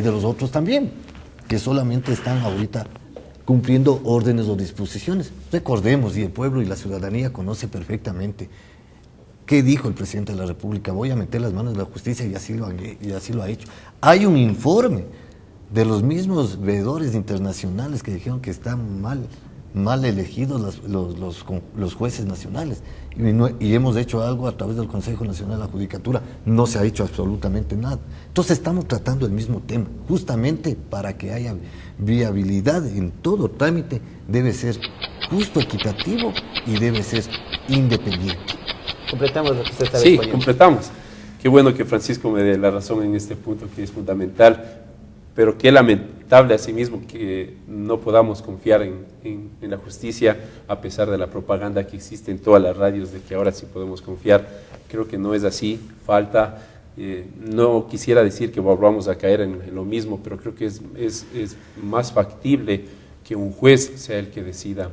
de los otros también, que solamente están ahorita cumpliendo órdenes o disposiciones. Recordemos, y el pueblo y la ciudadanía conoce perfectamente, ¿qué dijo el presidente de la República? Voy a meter las manos en la justicia y así lo ha hecho. Hay un informe de los mismos veedores internacionales que dijeron que están mal elegidos los jueces nacionales y hemos hecho algo a través del Consejo Nacional de la Judicatura, no se ha hecho absolutamente nada. Entonces estamos tratando el mismo tema, justamente para que haya viabilidad en todo trámite, debe ser justo, equitativo y debe ser independiente. Completamos lo que usted está Sí, completamos. qué bueno que Francisco me dé la razón en este punto que es fundamental, pero qué lamentable asimismo que no podamos confiar en la justicia a pesar de la propaganda que existe en todas las radios de que ahora sí podemos confiar. Creo que no es así, falta, no quisiera decir que volvamos a caer en lo mismo, pero creo que es más factible que un juez sea el que decida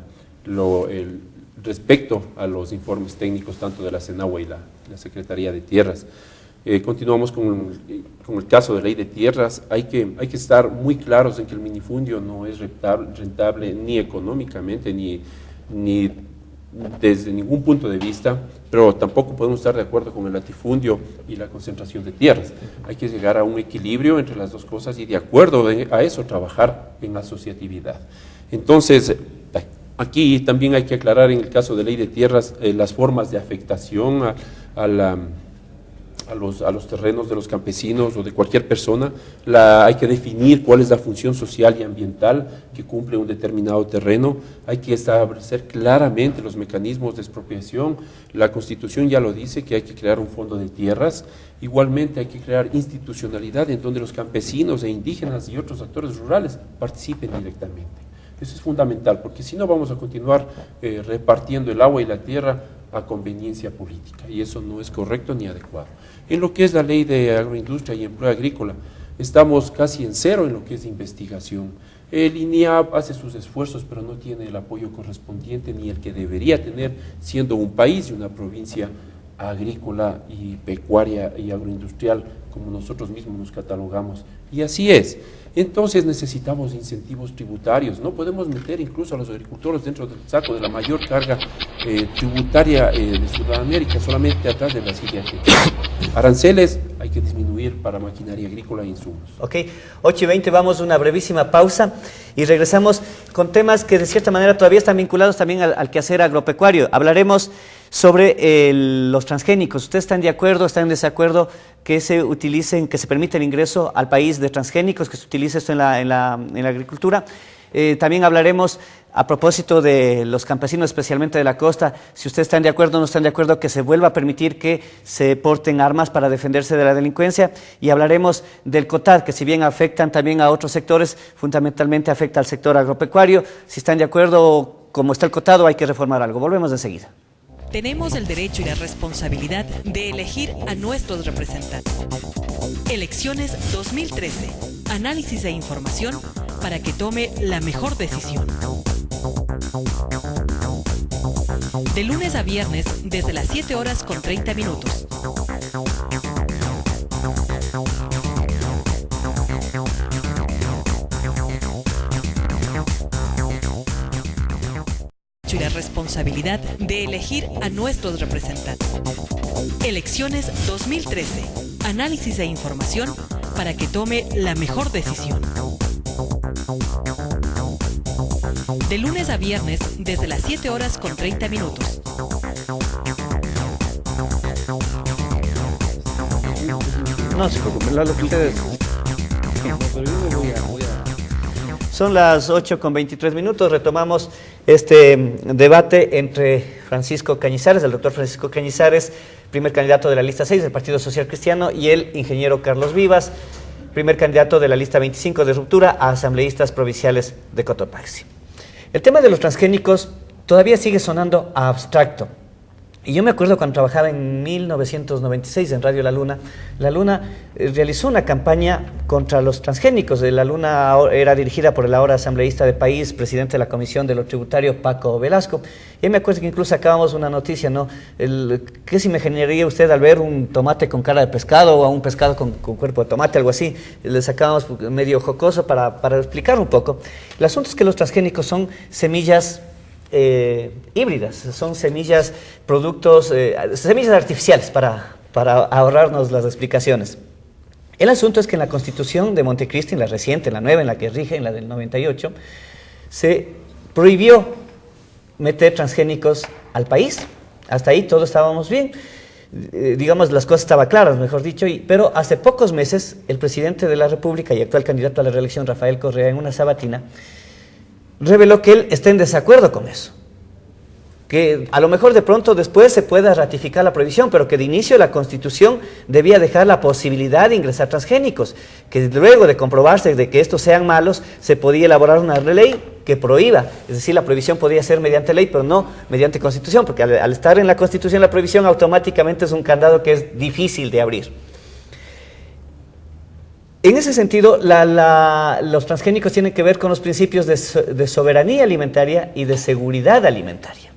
respecto a los informes técnicos tanto de la Senagua y la Secretaría de Tierras. Continuamos con el caso de ley de tierras. Hay que estar muy claros en que el minifundio no es rentable ni económicamente ni desde ningún punto de vista, pero tampoco podemos estar de acuerdo con el latifundio y la concentración de tierras. Hay que llegar a un equilibrio entre las dos cosas y de acuerdo a eso trabajar en la asociatividad. Entonces, aquí también hay que aclarar en el caso de ley de tierras las formas de afectación a los terrenos de los campesinos o de cualquier persona. Hay que definir cuál es la función social y ambiental que cumple un determinado terreno. Hay que establecer claramente los mecanismos de expropiación. La Constitución ya lo dice, que hay que crear un fondo de tierras. Igualmente hay que crear institucionalidad en donde los campesinos e indígenas y otros actores rurales participen directamente. Eso es fundamental, porque si no vamos a continuar repartiendo el agua y la tierra a conveniencia política, y eso no es correcto ni adecuado. En lo que es la ley de agroindustria y empleo agrícola, estamos casi en cero en lo que es investigación. El INIAP hace sus esfuerzos, pero no tiene el apoyo correspondiente ni el que debería tener, siendo un país y una provincia agrícola y pecuaria y agroindustrial, como nosotros mismos nos catalogamos. Y así es. Entonces necesitamos incentivos tributarios. No podemos meter incluso a los agricultores dentro del saco de la mayor carga tributaria de Sudamérica, solamente atrás de Brasil y Argentina. Aranceles hay que disminuir para maquinaria agrícola e insumos. Ok, 8:20, vamos a una brevísima pausa y regresamos con temas que de cierta manera todavía están vinculados también al quehacer agropecuario. Hablaremos sobre los transgénicos. ¿Ustedes están de acuerdo, están en desacuerdo que se utilicen, que se permita el ingreso al país de transgénicos, que se utilice esto en la agricultura? También hablaremos a propósito de los campesinos, especialmente de la costa, si ustedes están de acuerdo o no están de acuerdo que se vuelva a permitir que se porten armas para defenderse de la delincuencia, y hablaremos del COTAD, que si bien afectan también a otros sectores, fundamentalmente afecta al sector agropecuario. Si están de acuerdo, como está el COTAD, hay que reformar algo. Volvemos enseguida. Tenemos el derecho y la responsabilidad de elegir a nuestros representantes. Elecciones 2013. Análisis e información para que tome la mejor decisión. De lunes a viernes, desde las 7:30. Y la responsabilidad de elegir a nuestros representantes. Elecciones 2013. Análisis e información para que tome la mejor decisión. De lunes a viernes, desde las 7:30. No se preocupen, lo que ustedes... Son las 8:23. Retomamos este debate entre Francisco Cañizares, el doctor Francisco Cañizares, primer candidato de la lista 6 del Partido Social Cristiano, y el ingeniero Carlos Vivas, primer candidato de la lista 25 de Ruptura a asambleístas provinciales de Cotopaxi. El tema de los transgénicos todavía sigue sonando abstracto. Y yo me acuerdo cuando trabajaba en 1996 en Radio La Luna realizó una campaña contra los transgénicos. La Luna era dirigida por el ahora asambleísta de país, presidente de la Comisión de lo Tributario, Paco Velasco. Y me acuerdo que incluso sacábamos una noticia, ¿no? ¿Qué se imaginaría usted al ver un tomate con cara de pescado o a un pescado con cuerpo de tomate, algo así? Le sacábamos medio jocoso para explicar un poco. El asunto es que los transgénicos son semillas híbridas, son semillas, productos, semillas artificiales para ahorrarnos las explicaciones. El asunto es que en la Constitución de Montecristi, en la reciente, en la nueva, en la que rige, en la del 98, se prohibió meter transgénicos al país. Hasta ahí todos estábamos bien, digamos, las cosas estaban claras, mejor dicho, pero hace pocos meses el presidente de la República y actual candidato a la reelección, Rafael Correa, en una sabatina, reveló que él está en desacuerdo con eso. que a lo mejor de pronto después se pueda ratificar la prohibición, pero que de inicio la Constitución debía dejar la posibilidad de ingresar transgénicos, que luego de comprobarse de que estos sean malos, se podía elaborar una ley que prohíba, es decir, la prohibición podía ser mediante ley, pero no mediante Constitución, porque al estar en la Constitución la prohibición automáticamente es un candado que es difícil de abrir. En ese sentido, los transgénicos tienen que ver con los principios de soberanía alimentaria y de seguridad alimentaria.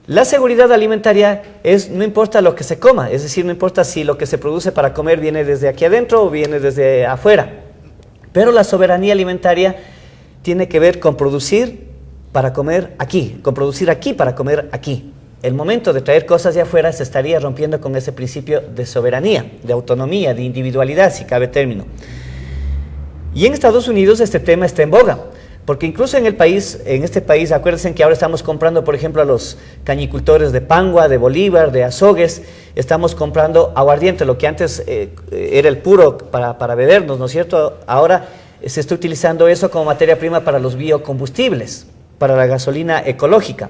La seguridad alimentaria no importa lo que se coma, es decir, no importa si lo que se produce para comer viene desde aquí adentro o viene desde afuera. Pero la soberanía alimentaria tiene que ver con producir para comer aquí, con producir aquí para comer aquí. El momento de traer cosas de afuera se estaría rompiendo con ese principio de soberanía, de autonomía, de individualidad, si cabe término. Y en Estados Unidos este tema está en boga. Porque incluso en este país, acuérdense que ahora estamos comprando, por ejemplo, a los cañicultores de Pangua, de Bolívar, de Azogues, estamos comprando aguardiente, lo que antes era el puro para bebernos, ¿no es cierto? Ahora se está utilizando eso como materia prima para los biocombustibles, para la gasolina ecológica.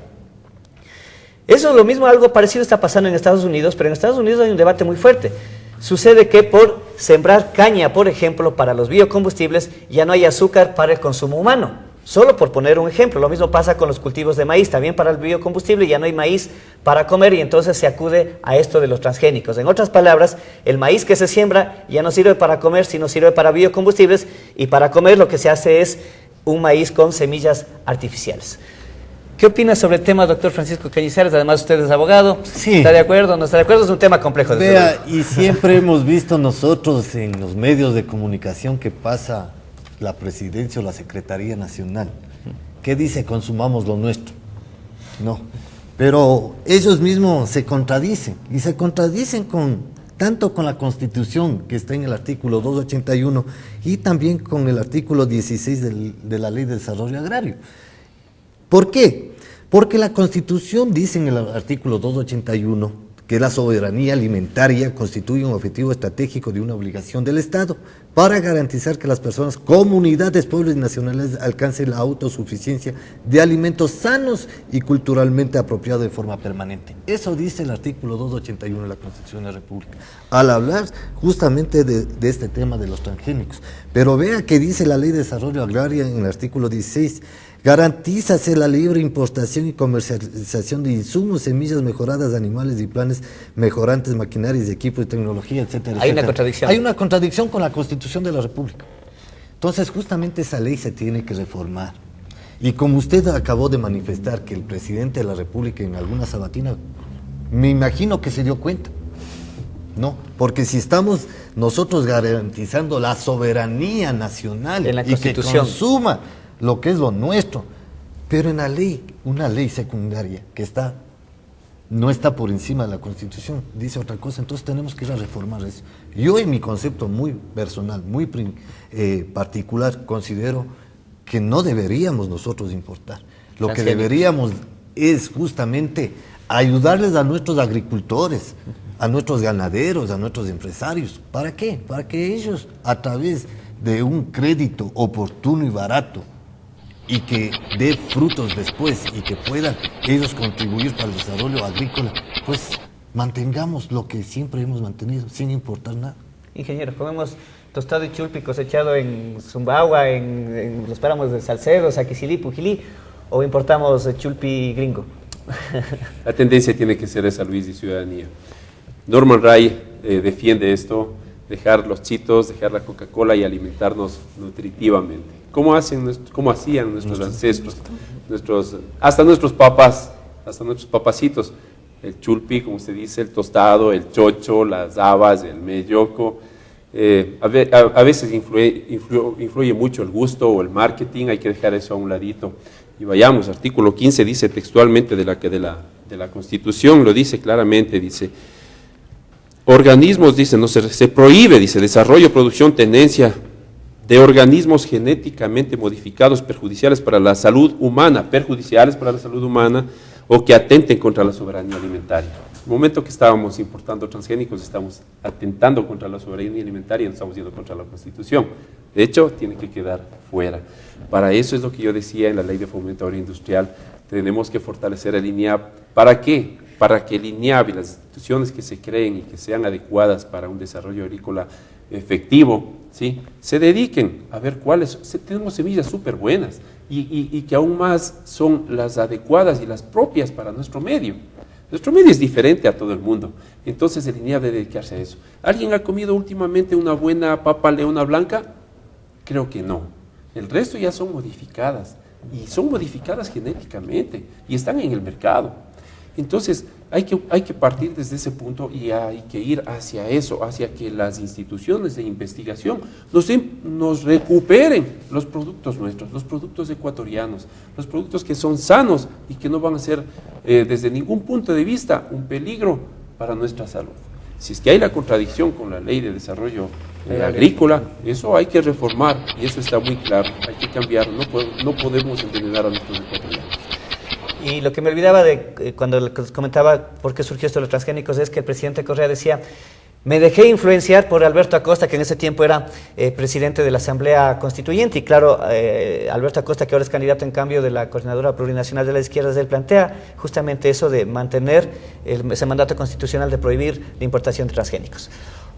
Eso es lo mismo, algo parecido está pasando en Estados Unidos, pero en Estados Unidos hay un debate muy fuerte. Sucede que por sembrar caña, por ejemplo, para los biocombustibles, ya no hay azúcar para el consumo humano. Solo por poner un ejemplo, lo mismo pasa con los cultivos de maíz, también para el biocombustible ya no hay maíz para comer y entonces se acude a esto de los transgénicos. En otras palabras, el maíz que se siembra ya no sirve para comer, sino sirve para biocombustibles y para comer lo que se hace es un maíz con semillas artificiales. ¿Qué opina sobre el tema, doctor Francisco Cañizares? Además usted es abogado, sí. ¿Está de acuerdo? ¿No está de acuerdo? Es un tema complejo. Vea, y siempre hemos visto nosotros en los medios de comunicación que pasa la presidencia o la Secretaría Nacional, que dice consumamos lo nuestro. No, pero ellos mismos se contradicen, y se contradicen tanto con la Constitución, que está en el artículo 281, y también con el artículo 16 de la Ley de Desarrollo Agrario. ¿Por qué? Porque la Constitución dice en el artículo 281 que la soberanía alimentaria constituye un objetivo estratégico de una obligación del Estado para garantizar que las personas, comunidades, pueblos y nacionalidades alcancen la autosuficiencia de alimentos sanos y culturalmente apropiados de forma permanente. Eso dice el artículo 281 de la Constitución de la República, al hablar justamente de este tema de los transgénicos. Pero vea que dice la Ley de Desarrollo Agrario en el artículo 16, garantízase la libre importación y comercialización de insumos, semillas mejoradas, animales y planes mejorantes, maquinarias, equipos y tecnología, etcétera. Hay una contradicción. Hay una contradicción con la Constitución de la República. Entonces, justamente esa ley se tiene que reformar. Y como usted acabó de manifestar que el presidente de la República en alguna sabatina, me imagino que se dio cuenta. No, porque si estamos nosotros garantizando la soberanía nacional en la y que Constitución consuma lo que es lo nuestro, pero en la ley, una ley secundaria que no está por encima de la Constitución, dice otra cosa, entonces tenemos que ir a reformar eso. Yo en mi concepto muy personal, muy particular, considero que no deberíamos nosotros importar. Lo que deberíamos es justamente ayudarles a nuestros agricultores, a nuestros ganaderos, a nuestros empresarios. ¿Para qué? Para que ellos, a través de un crédito oportuno y barato, y que dé frutos después y que puedan ellos contribuir para el desarrollo agrícola, pues mantengamos lo que siempre hemos mantenido, sin importar nada. Ingeniero, comemos tostado y chulpi cosechado en Zumbagua, en los páramos de Salcedo, Saquicilí, Pujilí, o importamos chulpi gringo. La tendencia tiene que ser esa, Luis, y ciudadanía. Norman Ray defiende esto, dejar los chitos, dejar la Coca-Cola y alimentarnos nutritivamente. ¿Cómo hacían nuestros ancestros, hasta nuestros papás, hasta nuestros papacitos? El chulpi, como usted dice, el tostado, el chocho, las habas, el melloco. A veces influye mucho el gusto o el marketing, hay que dejar eso a un ladito. Y vayamos, artículo 15 dice textualmente de la Constitución, lo dice claramente, dice: organismos, dice, no se prohíbe, dice, desarrollo, producción, tenencia de organismos genéticamente modificados perjudiciales para la salud humana, o que atenten contra la soberanía alimentaria. En el momento que estábamos importando transgénicos, estamos atentando contra la soberanía alimentaria y no estamos yendo contra la Constitución. De hecho, tiene que quedar fuera. Para eso es lo que yo decía en la Ley de Fomento Agroindustrial, tenemos que fortalecer el INIAP. ¿Para qué? Para que el INIAP y las instituciones que se creen y que sean adecuadas para un desarrollo agrícola efectivo, ¿sí?, se dediquen a ver cuáles, tenemos semillas súper buenas y que aún más son las adecuadas y las propias para nuestro medio. Nuestro medio es diferente a todo el mundo, entonces el INIAP debe dedicarse a eso. ¿Alguien ha comido últimamente una buena papa leona blanca? Creo que no. El resto ya son modificadas, y son modificadas genéticamente, y están en el mercado. Entonces, hay que partir desde ese punto y hay que ir hacia eso, hacia que las instituciones de investigación nos recuperen los productos nuestros, los productos ecuatorianos, los productos que son sanos y que no van a ser desde ningún punto de vista un peligro para nuestra salud. Si es que hay la contradicción con la Ley de Desarrollo Agrícola, eso hay que reformar y eso está muy claro, hay que cambiar, no podemos envenenar a nuestros ecuatorianos. Y lo que me olvidaba de cuando les comentaba por qué surgió esto de los transgénicos es que el presidente Correa decía: me dejé influenciar por Alberto Acosta, que en ese tiempo era presidente de la Asamblea Constituyente, y claro, Alberto Acosta, que ahora es candidato en cambio de la Coordinadora Plurinacional de las Izquierdas, él plantea justamente eso de mantener ese mandato constitucional de prohibir la importación de transgénicos.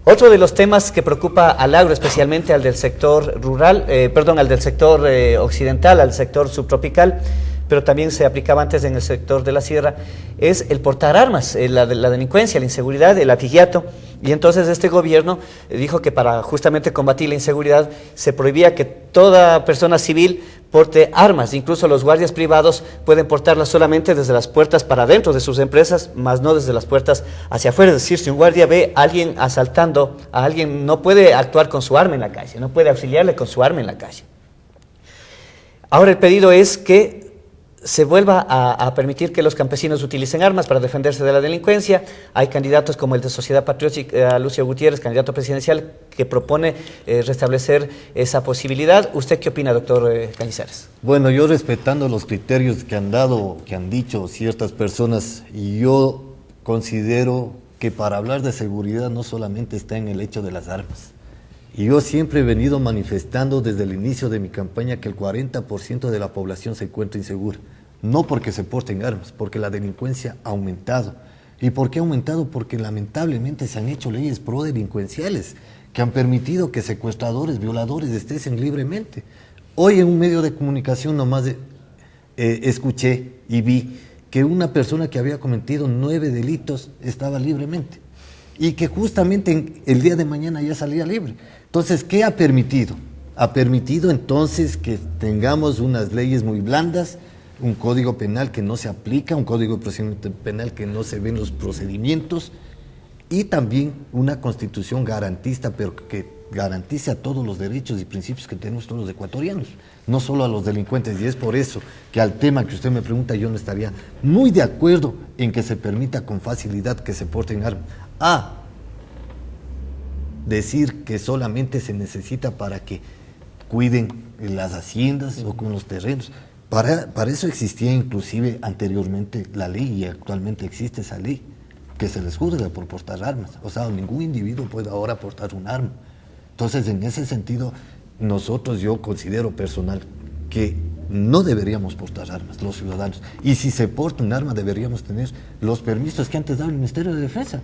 Otro de los temas que preocupa al agro, especialmente al del sector rural, al del sector occidental, al sector subtropical, pero también se aplicaba antes en el sector de la sierra, es el portar armas, la delincuencia, la inseguridad, el latiguiato. Y entonces este gobierno dijo que para justamente combatir la inseguridad se prohibía que toda persona civil porte armas, incluso los guardias privados pueden portarlas solamente desde las puertas para adentro de sus empresas, más no desde las puertas hacia afuera. Es decir, si un guardia ve a alguien asaltando a alguien, no puede actuar con su arma en la calle, no puede auxiliarle con su arma en la calle. Ahora el pedido es que se vuelva a permitir que los campesinos utilicen armas para defenderse de la delincuencia. Hay candidatos como el de Sociedad Patriótica, Lucio Gutiérrez, candidato presidencial, que propone restablecer esa posibilidad. ¿Usted qué opina, doctor Cañizares? Bueno, yo respetando los criterios que han dicho ciertas personas, y yo considero que para hablar de seguridad no solamente está en el hecho de las armas. Y yo siempre he venido manifestando desde el inicio de mi campaña que el 40% de la población se encuentra insegura. No porque se porten armas, porque la delincuencia ha aumentado. ¿Y por qué ha aumentado? Porque lamentablemente se han hecho leyes prodelincuenciales que han permitido que secuestradores, violadores estén libremente. Hoy en un medio de comunicación nomás escuché y vi que una persona que había cometido 9 delitos estaba libremente y que justamente el día de mañana ya salía libre. Entonces, ¿qué ha permitido? Ha permitido entonces que tengamos unas leyes muy blandas, un código penal que no se aplica, un código de procedimiento penal que no se ven los procedimientos, y también una constitución garantista, pero que garantice a todos los derechos y principios que tenemos todos los ecuatorianos, no solo a los delincuentes. Y es por eso que al tema que usted me pregunta, yo no estaría muy de acuerdo en que se permita con facilidad que se porten armas. Decir que solamente se necesita para que cuiden las haciendas o con los terrenos. Para eso existía inclusive anteriormente la ley, y actualmente existe esa ley, que se les juzga por portar armas. O sea, ningún individuo puede ahora portar un arma. Entonces, en ese sentido, yo considero personal que no deberíamos portar armas los ciudadanos. Y si se porta un arma, deberíamos tener los permisos que antes daba el Ministerio de Defensa.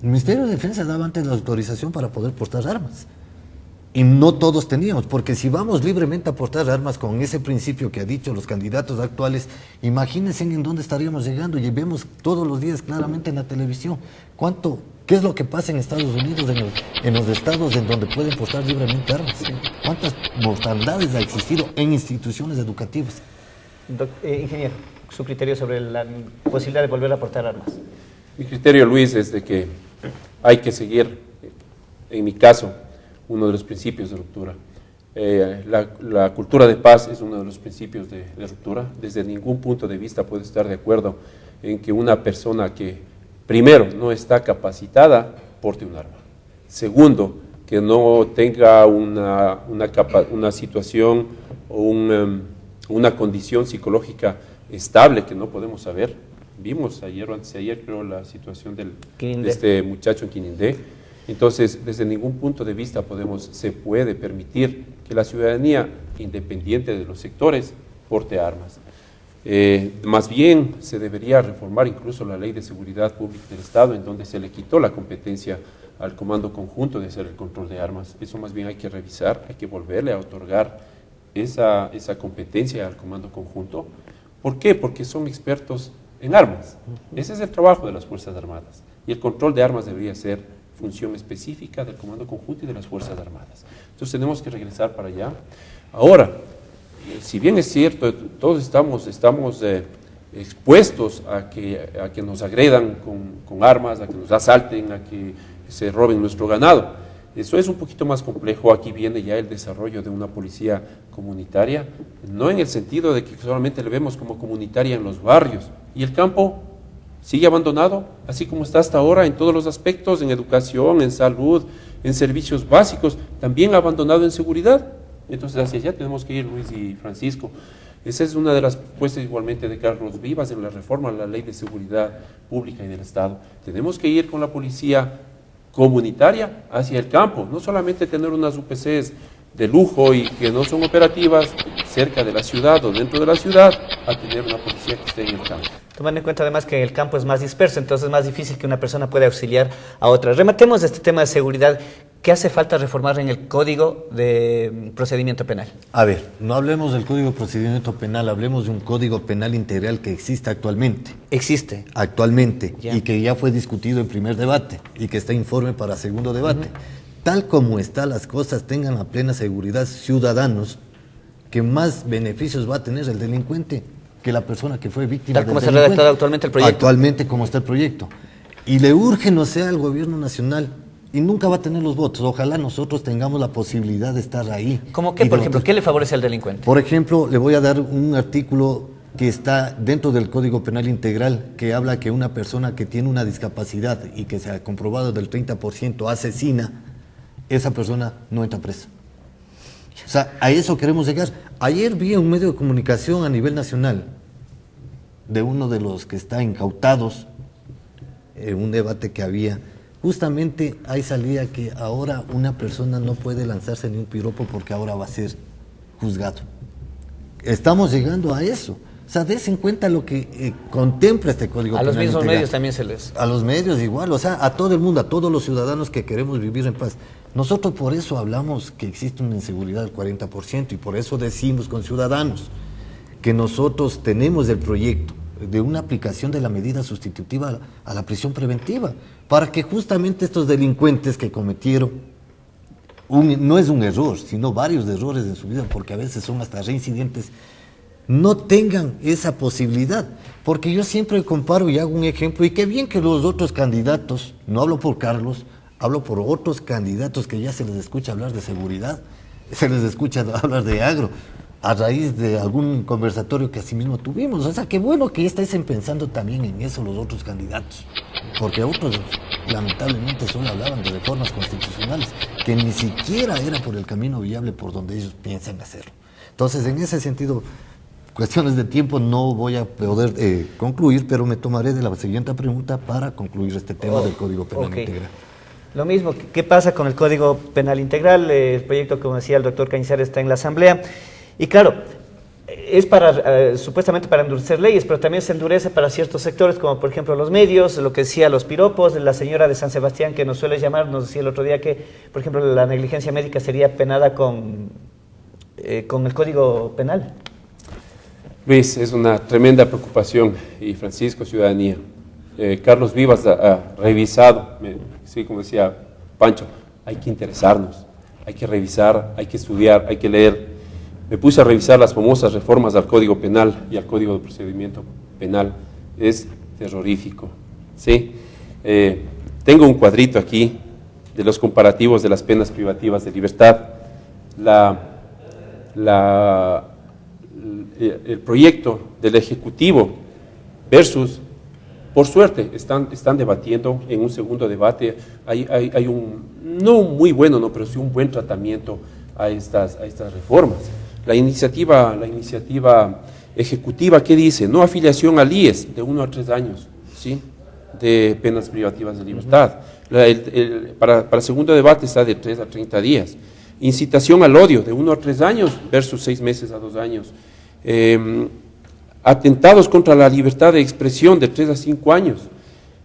El Ministerio de Defensa daba antes la autorización para poder portar armas. Y no todos teníamos, porque si vamos libremente a portar armas con ese principio que ha dicho los candidatos actuales, imagínense en dónde estaríamos llegando. Y vemos todos los días claramente en la televisión qué es lo que pasa en Estados Unidos, en los estados en donde pueden portar libremente armas. ¿Cuántas mortandades ha existido en instituciones educativas? Ingeniero, su criterio sobre la posibilidad de volver a portar armas. Mi criterio, Luis, es de que hay que seguir, en mi caso, uno de los principios de ruptura. La cultura de paz es uno de los principios de ruptura. Desde ningún punto de vista puedo estar de acuerdo en que una persona que, primero, no está capacitada, porte un arma. Segundo, que no tenga una situación o una condición psicológica estable que no podemos saber. Vimos ayer o antes de ayer, creo, la situación de este muchacho en Quinindé. Entonces, desde ningún punto de vista se puede permitir que la ciudadanía, independiente de los sectores, porte armas. Más bien, se debería reformar incluso la Ley de Seguridad Pública del Estado, en donde se le quitó la competencia al Comando Conjunto de hacer el control de armas. Eso más bien hay que revisar, hay que volverle a otorgar esa competencia al Comando Conjunto. ¿Por qué? Porque son expertos en armas. Ese es el trabajo de las Fuerzas Armadas. Y el control de armas debería ser función específica del Comando Conjunto y de las Fuerzas Armadas. Entonces tenemos que regresar para allá. Ahora, si bien es cierto, todos estamos expuestos a que nos agredan con armas, a que nos asalten, a que se roben nuestro ganado. Eso es un poquito más complejo. Aquí viene ya el desarrollo de una policía comunitaria, no en el sentido de que solamente le vemos como comunitaria en los barrios. Y el campo sigue abandonado, así como está hasta ahora en todos los aspectos, en educación, en salud, en servicios básicos, también abandonado en seguridad. Entonces hacia allá tenemos que ir, Luis y Francisco. Esa es una de las propuestas igualmente de Carlos Vivas en la reforma a la Ley de Seguridad Pública y del Estado. Tenemos que ir con la policía comunitaria hacia el campo, no solamente tener unas UPCs de lujo y que no son operativas cerca de la ciudad o dentro de la ciudad, a tener una policía que esté en el campo. Tomando en cuenta además que el campo es más disperso, entonces es más difícil que una persona pueda auxiliar a otra. Rematemos este tema de seguridad. ¿Qué hace falta reformar en el Código de Procedimiento Penal? A ver, no hablemos del Código de Procedimiento Penal, hablemos de un Código Penal integral que existe actualmente. Existe. Actualmente, Ya. y que ya fue discutido en primer debate, y que está informe para segundo debate. Tal como están las cosas, tengan la plena seguridad ciudadanos, que más beneficios va a tener el delincuente que la persona que fue víctima Tal del como está delincuente. redactado actualmente el proyecto. Actualmente como está el proyecto. Y le urge, no sea, al gobierno nacional, y nunca va a tener los votos. Ojalá nosotros tengamos la posibilidad de estar ahí. ¿Cómo qué, por ejemplo? ¿Qué le favorece al delincuente? Por ejemplo, le voy a dar un artículo que está dentro del Código Penal Integral, que habla que una persona que tiene una discapacidad y que se ha comprobado del 30% asesina, esa persona no entra presa. O sea, a eso queremos llegar. Ayer vi en un medio de comunicación a nivel nacional de uno de los que está incautados, un debate que había, justamente ahí salía que ahora una persona no puede lanzarse ni un piropo porque ahora va a ser juzgado. Estamos llegando a eso. O sea, des en cuenta lo que contempla este Código Penal. A los mismos integral. medios también se les... A los medios igual, o sea, a todo el mundo, a todos los ciudadanos que queremos vivir en paz. Nosotros por eso hablamos que existe una inseguridad del 40% y por eso decimos con Ciudadanos que nosotros tenemos el proyecto de una aplicación de la medida sustitutiva a la prisión preventiva, para que justamente estos delincuentes que cometieron, no es un error, sino varios errores en su vida, porque a veces son hasta reincidentes, no tengan esa posibilidad. Porque yo siempre comparo y hago un ejemplo, y qué bien que los otros candidatos, no hablo por Carlos, hablo por otros candidatos que ya se les escucha hablar de seguridad, se les escucha hablar de agro, a raíz de algún conversatorio que así mismo tuvimos. O sea, qué bueno que estéis pensando también en eso los otros candidatos, porque otros lamentablemente solo hablaban de reformas constitucionales, que ni siquiera era por el camino viable por donde ellos piensan hacerlo. Entonces, en ese sentido, cuestiones de tiempo no voy a poder concluir, pero me tomaré de la siguiente pregunta para concluir este tema del Código Penal Integral. Lo mismo, ¿qué pasa con el Código Penal Integral? El proyecto, como decía el doctor Cañizares, está en la Asamblea. Y claro, es para supuestamente para endurecer leyes, pero también se endurece para ciertos sectores, como por ejemplo los medios, lo que decía los piropos, la señora de San Sebastián que nos suele llamar, nos decía el otro día que, por ejemplo, la negligencia médica sería penada con el Código Penal. Luis, es una tremenda preocupación, y Francisco, ciudadanía. Carlos Vivas ha revisado, sí, como decía Pancho, hay que interesarnos, hay que revisar, hay que estudiar, hay que leer. Me puse a revisar las famosas reformas al Código Penal y al Código de Procedimiento Penal. Es terrorífico, ¿sí? Tengo un cuadrito aquí de los comparativos de las penas privativas de libertad. El proyecto del Ejecutivo versus, por suerte, están debatiendo en un segundo debate. Hay un, no muy bueno, no, pero sí un buen tratamiento a estas reformas. La iniciativa ejecutiva, ¿qué dice? No afiliación al IES de 1 a 3 años, ¿sí? De penas privativas de libertad. Para segundo debate está de 3 a 30 días. Incitación al odio de 1 a 3 años versus 6 meses a 2 años. Atentados contra la libertad de expresión de 3 a 5 años.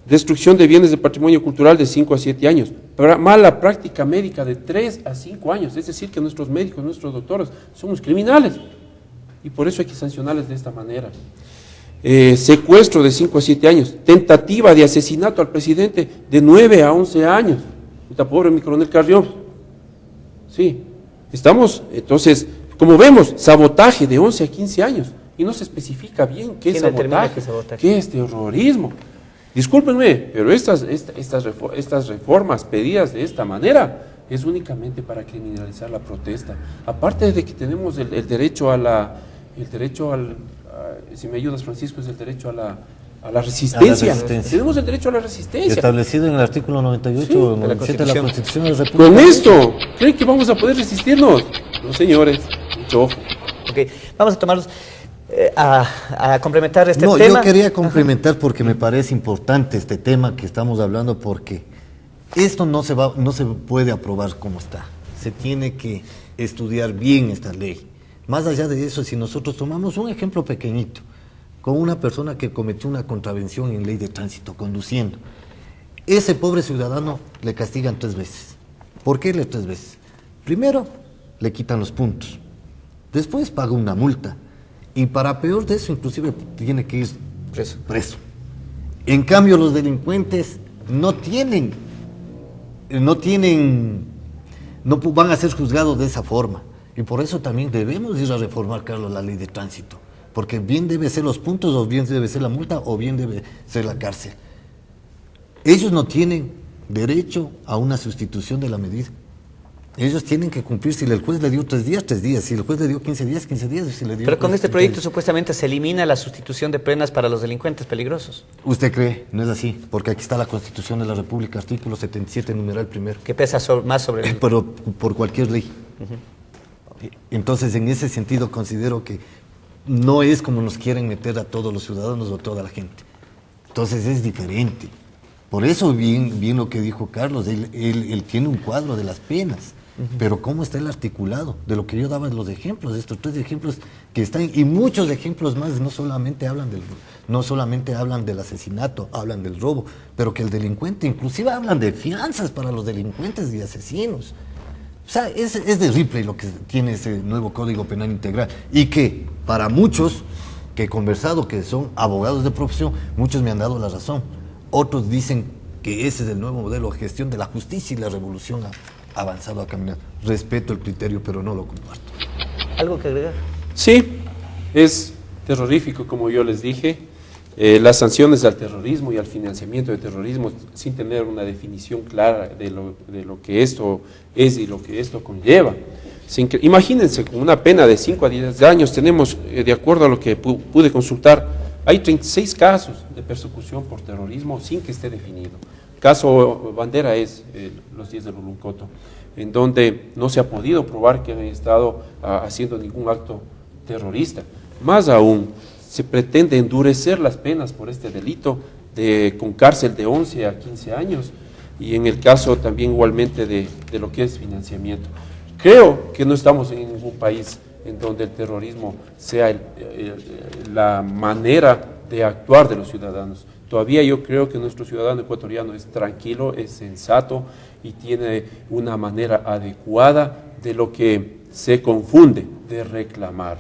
Destrucción de bienes de patrimonio cultural de 5 a 7 años. Mala práctica médica de 3 a 5 años. Es decir, que nuestros médicos, nuestros doctores somos criminales. Y por eso hay que sancionarles de esta manera. Secuestro de 5 a 7 años. Tentativa de asesinato al presidente de 9 a 11 años. Puta, pobre mi coronel Carrión. Sí, estamos, entonces, como vemos, sabotaje de 11 a 15 años. Y no se especifica bien qué es sabotaje, qué es terrorismo. Discúlpenme, pero estas reformas pedidas de esta manera es únicamente para criminalizar la protesta. Aparte de que tenemos el derecho si me ayudas, Francisco, es el derecho a la resistencia. Tenemos el derecho a la resistencia. Establecido en el artículo 98 o 97 de la Constitución de la República. Con esto, ¿creen que vamos a poder resistirnos? No, señores, mucho ojo. Ok, vamos a tomarlos a complementar este tema. Yo quería complementar porque me parece importante este tema que estamos hablando, porque esto no se puede aprobar como está. Se tiene que estudiar bien esta ley. Más allá de eso, si nosotros tomamos un ejemplo pequeñito, con una persona que cometió una contravención en ley de tránsito conduciendo, ese pobre ciudadano le castigan 3 veces. ¿Por qué 3 veces? Primero, le quitan los puntos. Después paga una multa. Y para peor de eso, inclusive tiene que ir preso. En cambio, los delincuentes no van a ser juzgados de esa forma. Y por eso también debemos ir a reformar, Carlos, la ley de tránsito. Porque bien debe ser los puntos, o bien debe ser la multa, o bien debe ser la cárcel. Ellos no tienen derecho a una sustitución de la medida. Ellos tienen que cumplir. Si el juez le dio 3 días, 3 días. Si el juez le dio 15 días, 15 días. Si le dio Pero con este proyecto supuestamente se elimina la sustitución de penas para los delincuentes peligrosos. ¿Usted cree? No es así, porque aquí está la Constitución de la República, artículo 77, numeral primero. Que pesa más sobre el... Pero por cualquier ley. Entonces, en ese sentido, considero que no es como nos quieren meter a todos los ciudadanos o a toda la gente. Entonces, es diferente. Por eso, bien lo que dijo Carlos, él tiene un cuadro de las penas. Pero ¿cómo está el articulado? De lo que yo daba los ejemplos, estos 3 ejemplos que están, y muchos ejemplos más, no solamente hablan del asesinato, hablan del robo, pero que el delincuente, inclusive hablan de fianzas para los delincuentes y asesinos. O sea, es de Ripley lo que tiene ese nuevo Código Penal Integral, y que para muchos que he conversado, que son abogados de profesión, muchos me han dado la razón. Otros dicen que ese es el nuevo modelo de gestión de la justicia y la revolución avanzado a caminar. Respeto el criterio, pero no lo comparto. ¿Algo que agregar? Sí, es terrorífico, como yo les dije, las sanciones al terrorismo y al financiamiento de terrorismo sin tener una definición clara de lo que esto es y lo que esto conlleva. Imagínense, con una pena de 5 a 10 años tenemos, de acuerdo a lo que pude consultar, hay 36 casos de persecución por terrorismo sin que esté definido. Caso bandera es los 10 de Luluncoto, en donde no se ha podido probar que han estado haciendo ningún acto terrorista. Más aún, se pretende endurecer las penas por este delito con cárcel de 11 a 15 años, y en el caso también igualmente de lo que es financiamiento. Creo que no estamos en ningún país en donde el terrorismo sea la manera de actuar de los ciudadanos. Todavía yo creo que nuestro ciudadano ecuatoriano es tranquilo, es sensato y tiene una manera adecuada de lo que se confunde, de reclamar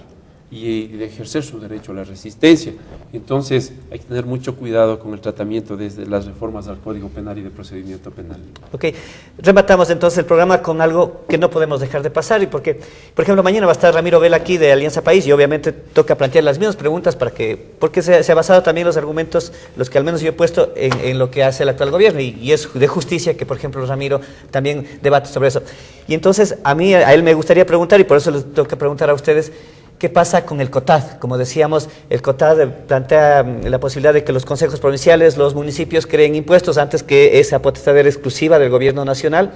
y de ejercer su derecho a la resistencia. Entonces hay que tener mucho cuidado con el tratamiento desde las reformas al Código Penal y de Procedimiento Penal. Ok, rematamos entonces el programa con algo que no podemos dejar de pasar, y porque, por ejemplo, mañana va a estar Ramiro Vela aquí de Alianza País, y obviamente toca plantear las mismas preguntas porque se ha basado también los argumentos, los que al menos yo he puesto en lo que hace el actual gobierno, y es de justicia que, por ejemplo, Ramiro también debate sobre eso. Y entonces a él me gustaría preguntar, y por eso les tengo que preguntar a ustedes, ¿qué pasa con el COTAD? Como decíamos, el COTAD plantea la posibilidad de que los consejos provinciales, los municipios creen impuestos antes que esa potestad era exclusiva del gobierno nacional,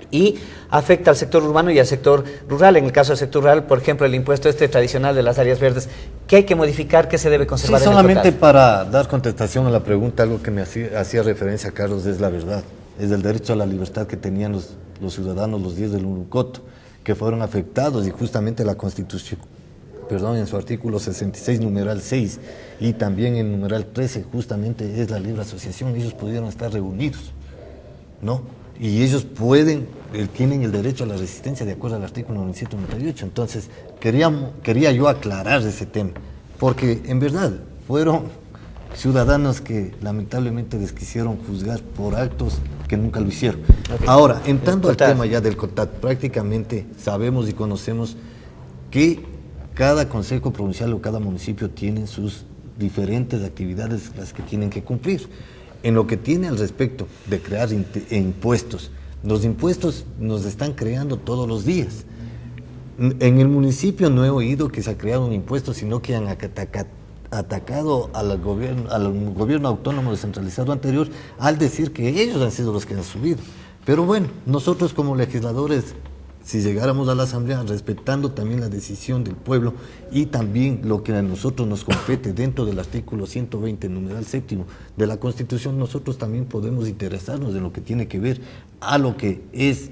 y afecta al sector urbano y al sector rural. En el caso del sector rural, por ejemplo, el impuesto tradicional de las áreas verdes. ¿Qué hay que modificar? ¿Qué se debe Sí, conservar en el solamente COTAD? para dar contestación a la pregunta, algo que me hacía referencia Carlos, es la verdad. Es el derecho a la libertad que tenían los ciudadanos los 10 del Urucoto, que fueron afectados, y justamente la Constitución, en su artículo 66, numeral 6, y también en numeral 13, justamente es la libre asociación. Ellos pudieron estar reunidos, ¿no? Y ellos tienen el derecho a la resistencia de acuerdo al artículo 97 y 98. Entonces, quería yo aclarar ese tema, porque en verdad fueron ciudadanos que lamentablemente les quisieron juzgar por actos que nunca lo hicieron. Okay. Ahora, entrando al COTAD. tema ya del COTAD, prácticamente sabemos y conocemos que cada consejo provincial o cada municipio tiene sus diferentes actividades las que tienen que cumplir. En lo que tiene al respecto de crear impuestos, los impuestos nos están creando todos los días. En el municipio no he oído que se ha creado un impuesto, sino que han atacado al gobierno autónomo descentralizado anterior al decir que ellos han sido los que han subido. Pero bueno, nosotros como legisladores, si llegáramos a la asamblea respetando también la decisión del pueblo y también lo que a nosotros nos compete dentro del artículo 120, numeral 7 de la Constitución, nosotros también podemos interesarnos en lo que tiene que ver a lo que es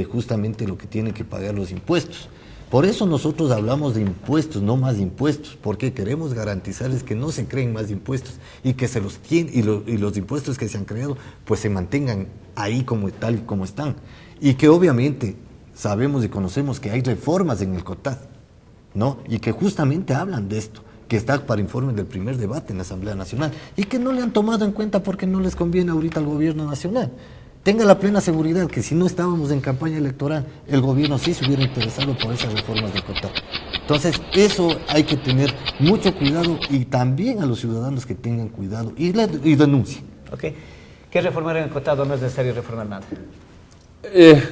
justamente lo que tiene que pagar los impuestos. Por eso nosotros hablamos de impuestos, no más impuestos, porque queremos garantizarles que no se creen más impuestos y que se los tienen, y los impuestos que se han creado pues se mantengan ahí tal y como están. Y que obviamente sabemos y conocemos que hay reformas en el COTAD, ¿no? Y que justamente hablan de esto, que está para informe del primer debate en la Asamblea Nacional y que no le han tomado en cuenta porque no les conviene ahorita al gobierno nacional. Tenga la plena seguridad que si no estábamos en campaña electoral, el gobierno sí se hubiera interesado por esas reformas del COTAD. Entonces, eso hay que tener mucho cuidado, y también a los ciudadanos que tengan cuidado y denuncien. Okay. ¿Qué reformar en el COTAD o no es necesario reformar nada?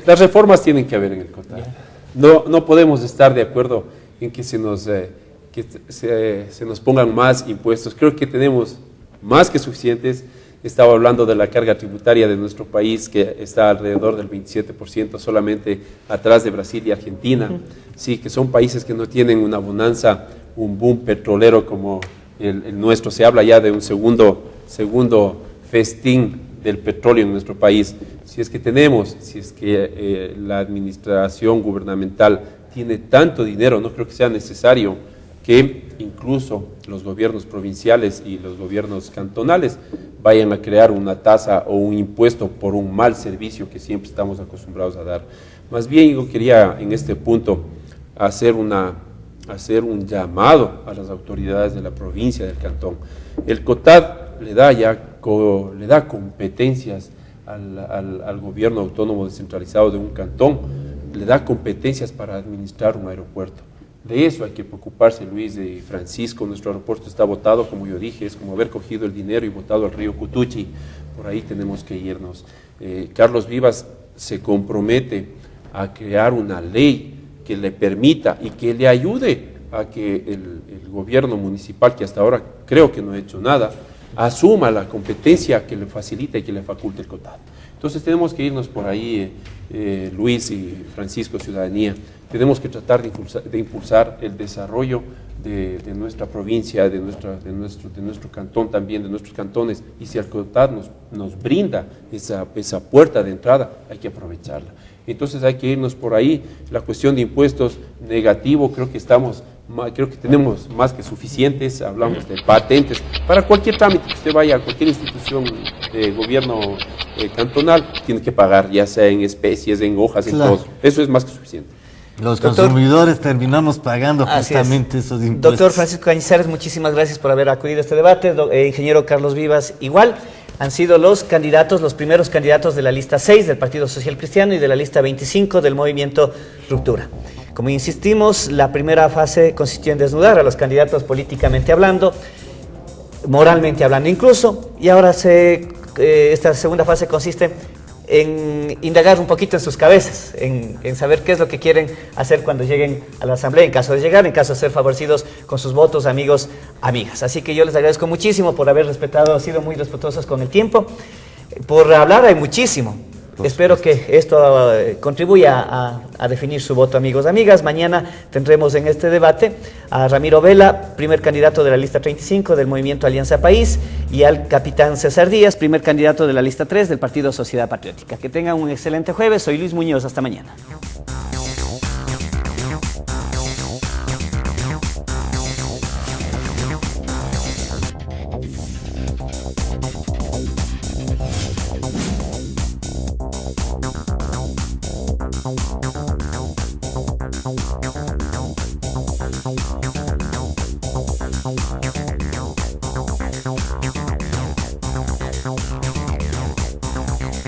Las reformas tienen que haber en el COTAD. No podemos estar de acuerdo en que se nos pongan más impuestos. Creo que tenemos más que suficientes. Estaba hablando de la carga tributaria de nuestro país, que está alrededor del 27%, solamente atrás de Brasil y Argentina. Sí, que son países que no tienen una bonanza, un boom petrolero como el nuestro. Se habla ya de un segundo festín del petróleo en nuestro país. Si es que la administración gubernamental tiene tanto dinero, no creo que sea necesario que incluso los gobiernos provinciales y los gobiernos cantonales vayan a crear una tasa o un impuesto por un mal servicio que siempre estamos acostumbrados a dar. Más bien yo quería en este punto hacer un llamado a las autoridades de la provincia, del cantón. El COTAD le da competencias al gobierno autónomo descentralizado de un cantón, le da competencias para administrar un aeropuerto. De eso hay que preocuparse, Luis y Francisco. Nuestro aeropuerto está botado, como yo dije, es como haber cogido el dinero y botado al río Cutuchi. Por ahí tenemos que irnos. Carlos Vivas se compromete a crear una ley que le permita y que le ayude a que el gobierno municipal, que hasta ahora creo que no ha hecho nada, asuma la competencia que le facilita y que le faculte el COTAD. Entonces tenemos que irnos por ahí, Luis y Francisco, ciudadanía. Tenemos que tratar de impulsar el desarrollo de nuestra provincia, de nuestro cantón también, de nuestros cantones. Y si el COTAD nos brinda esa puerta de entrada, hay que aprovecharla. Entonces hay que irnos por ahí. La cuestión de impuestos negativo, creo que tenemos más que suficientes. Hablamos de patentes. Para cualquier trámite que usted vaya a cualquier institución de gobierno cantonal, tiene que pagar, ya sea en especies, en hojas, en todo. Eso es más que suficiente. Los consumidores terminamos pagando justamente esos impuestos. Doctor Francisco Cañizares, muchísimas gracias por haber acudido a este debate. Ingeniero Carlos Vivas, igual. Han sido los primeros candidatos de la lista 6 del Partido Social Cristiano y de la lista 25 del Movimiento Ruptura. Como insistimos, la primera fase consistió en desnudar a los candidatos políticamente hablando, moralmente hablando incluso, y ahora esta segunda fase consiste en indagar un poquito en sus cabezas, en saber qué es lo que quieren hacer cuando lleguen a la asamblea, en caso de llegar, en caso de ser favorecidos con sus votos, amigos, amigas. Así que yo les agradezco muchísimo por haber sido muy respetuosos con el tiempo. Por hablar hay muchísimo, Espero que esto contribuya a definir su voto, amigos, amigas. Mañana tendremos en este debate a Ramiro Vela, primer candidato de la lista 35 del Movimiento Alianza País, y al capitán César Díaz, primer candidato de la lista 3 del Partido Sociedad Patriótica. Que tengan un excelente jueves. Soy Luis Muñoz. Hasta mañana.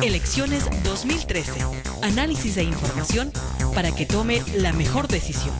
Elecciones 2013. Análisis e información para que tome la mejor decisión.